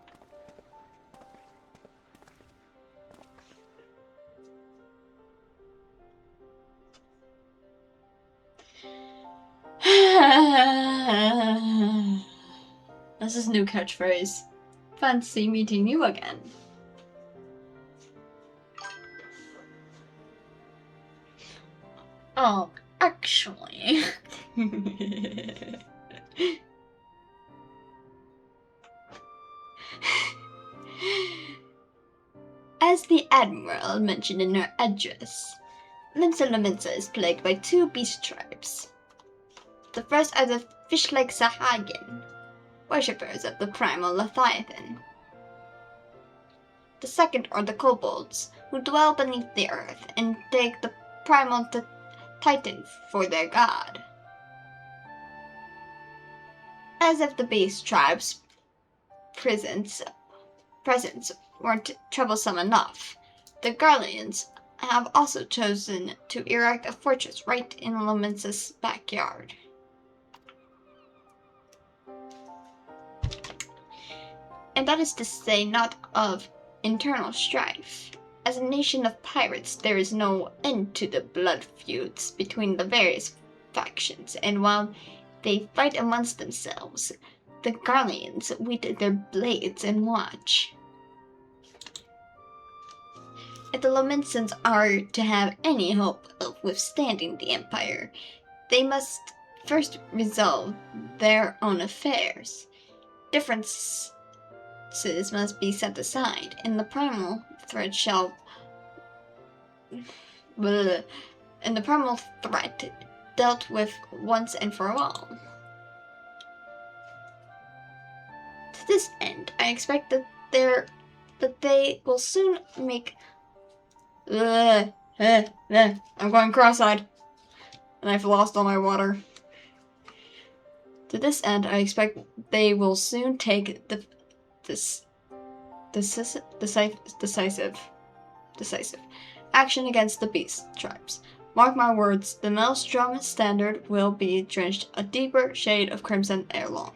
This is new catchphrase. Fancy meeting you again. Oh, actually. As the Admiral mentioned in her address, Limsa Lominsa is plagued by two beast tribes. The first are the fish-like Sahagin, worshippers of the primal Leviathan. The second are the kobolds, who dwell beneath the earth and take the primal Titan for their god. As if the beast tribes' presence weren't troublesome enough, the Garleans have also chosen to erect a fortress right in Lominsa's backyard. And that is to say not of internal strife. As a nation of pirates, there is no end to the blood feuds between the various factions, and while they fight amongst themselves, the Garleans wield their blades and watch. If the Lominsans are to have any hope of withstanding the Empire, they must first resolve their own affairs. Differences must be set aside, and the primal threat dealt with once and for all. To this end, I expect that they will soon make. I'm going cross-eyed, and I've lost all my water. To this end, I expect they will soon take decisive action against the beast tribes. Mark my words, the Maelstrom standard will be drenched a deeper shade of crimson ere long.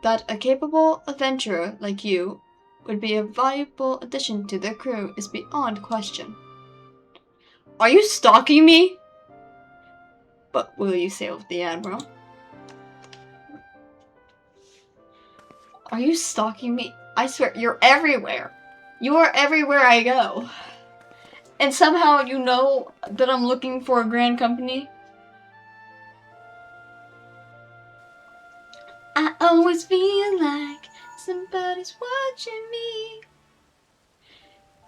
That a capable adventurer like you would be a valuable addition to their crew is beyond question. Are you stalking me? But will you sail with the Admiral? Are you stalking me? I swear, you're everywhere. You are everywhere I go. And somehow you know that I'm looking for a grand company? I always feel like somebody's watching me.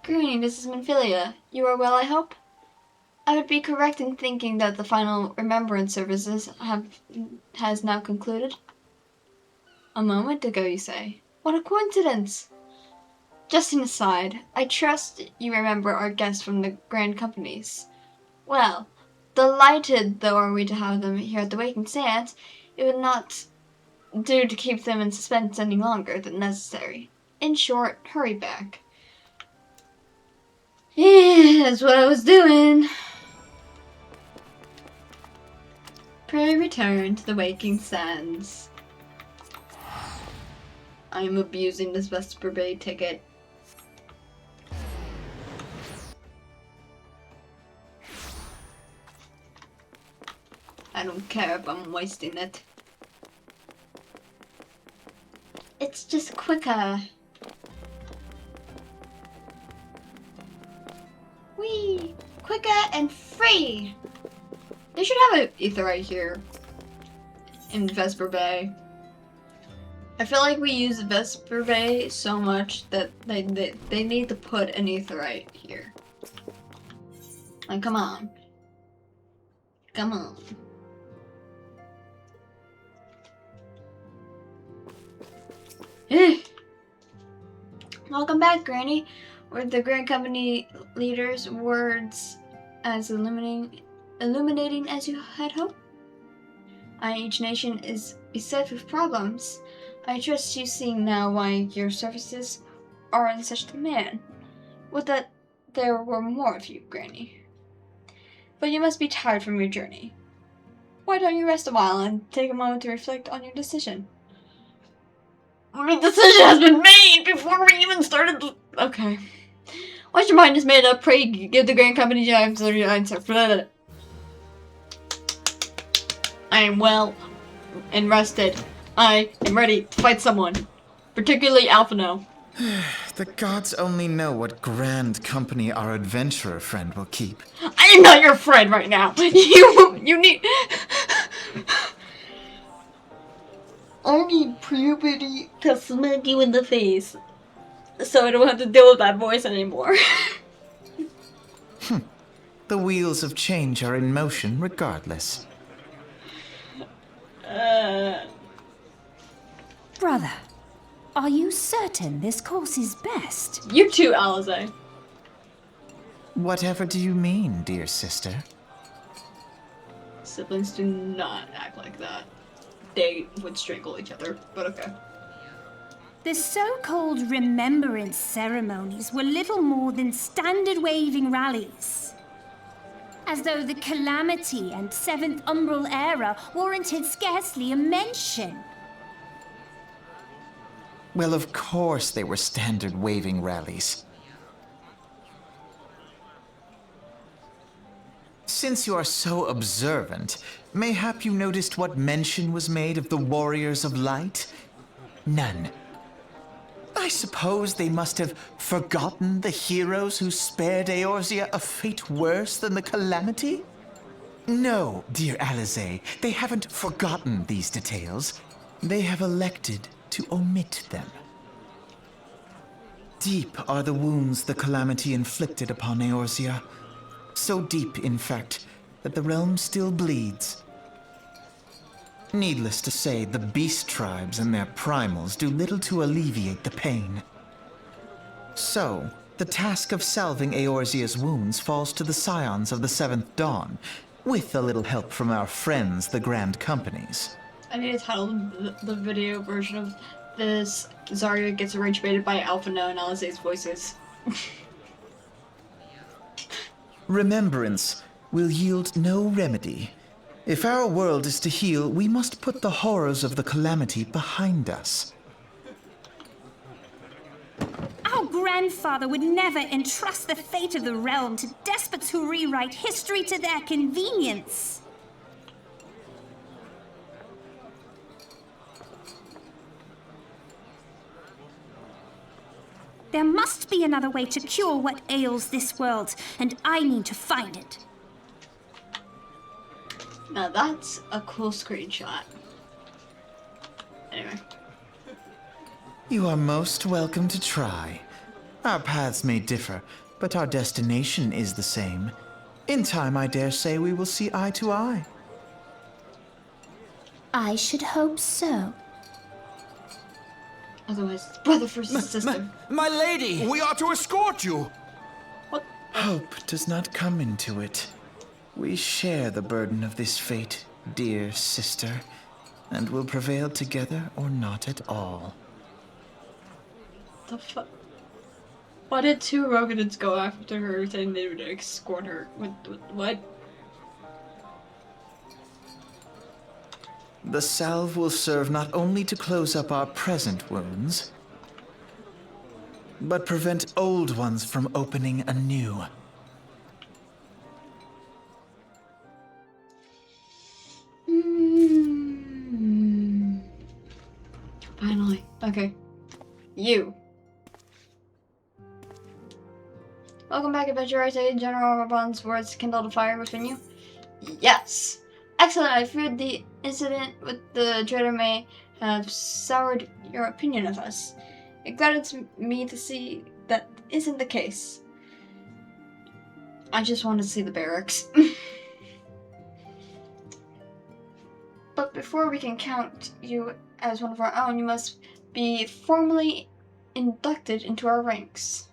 Greeting, this is Minfilia. You are well, I hope? I would be correct in thinking that the final remembrance services has now concluded. A moment ago, you say? What a coincidence! Just an aside, I trust you remember our guests from the Grand Companies. Well, delighted though are we to have them here at the Waking Sands, it would not do to keep them in suspense any longer than necessary. In short, hurry back. Yeah, that's what I was doing. Pray return to the Waking Sands. I am abusing this Vesper Bay ticket. I don't care if I'm wasting it. It's just quicker. Whee! Quicker and free! They should have an aetheryte here in Vesper Bay. I feel like we use Vesper Bay so much that they need to put an aetheryte here. Like, come on. Come on. Welcome back, Granny. Were the Grand Company leader's words as illuminating as you had hoped? Each nation is beset with problems. I trust you see now why your services are in such demand. Would that there were more of you, Granny. But you must be tired from your journey. Why don't you rest a while and take a moment to reflect on your decision? The decision has been made before we even started. Okay. Once your mind is made up, pray give the Grand Company jobs or your answer. I am well and rested. I am ready to fight someone, particularly Alphino. The gods only know what grand company our adventurer friend will keep. I am not your friend right now. You need. I need puberty to smack you in the face, so I don't have to deal with that voice anymore. The wheels of change are in motion regardless. Brother, are you certain this course is best? You too, Alize. Whatever do you mean, dear sister? Siblings do not act like that. They would strangle each other, but okay. The so-called remembrance ceremonies were little more than standard waving rallies. As though the Calamity and Seventh Umbral Era warranted scarcely a mention. Well, of course they were standard waving rallies. Since you are so observant, mayhap you noticed what mention was made of the Warriors of Light? None. I suppose they must have forgotten the heroes who spared Eorzea a fate worse than the Calamity? No, dear Alize, they haven't forgotten these details. They have elected to omit them. Deep are the wounds the Calamity inflicted upon Eorzea. So deep, in fact, that the realm still bleeds. Needless to say, the beast tribes and their primals do little to alleviate the pain. So, the task of salving Eorzea's wounds falls to the scions of the Seventh Dawn, with a little help from our friends, the Grand Companies. I need to title the video version of this Zarya gets rage baited by Alphino and Alize's voices. Remembrance will yield no remedy. If our world is to heal, we must put the horrors of the Calamity behind us. Our grandfather would never entrust the fate of the realm to despots who rewrite history to their convenience. There must be another way to cure what ails this world, and I need to find it. Now that's a cool screenshot. Anyway. You are most welcome to try. Our paths may differ, but our destination is the same. In time, I dare say we will see eye to eye. I should hope so. Otherwise, it's brother versus sister. My lady! We are to escort you. What? Hope does not come into it. We share the burden of this fate, dear sister, and will prevail together or not at all. The fuck? Why did two Roganins go after her saying they would escort her? What? The salve will serve not only to close up our present wounds, but prevent old ones from opening anew. Finally. Okay. You. Welcome back, adventurers. General Raban's words kindled a fire within you. Yes. Excellent. I feared the incident with the trader may have soured your opinion of us. It gladdens me to see that isn't the case. I just want to see the barracks. But before we can count you as one of our own, you must be formally inducted into our ranks.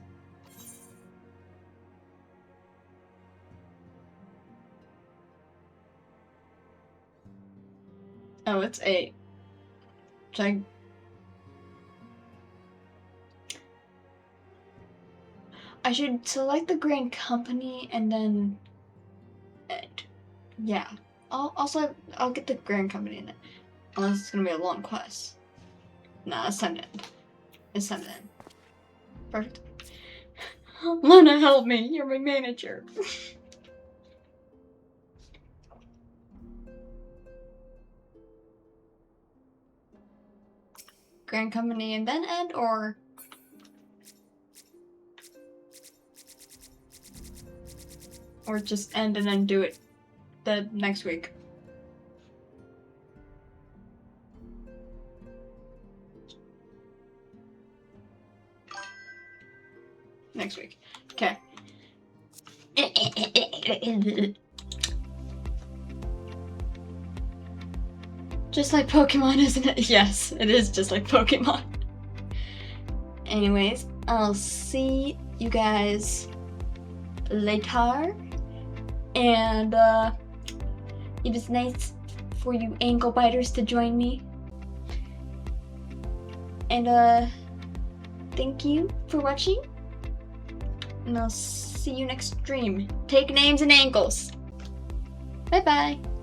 Oh, it's 8. I should select the Grand Company and then... yeah. I'll get the Grand Company in it. Unless it's gonna be a long quest. Nah, it's time to end. It's time to end. Perfect. Lena, help me! You're my manager. Grand Company and then end, or... or just end and then do it the next week. Next week. Okay. Just like Pokemon, isn't it? Yes, it is just like Pokemon. Anyways, I'll see you guys later. And it was nice for you ankle biters to join me. And thank you for watching. And I'll see you next stream. Take names and ankles. Bye bye.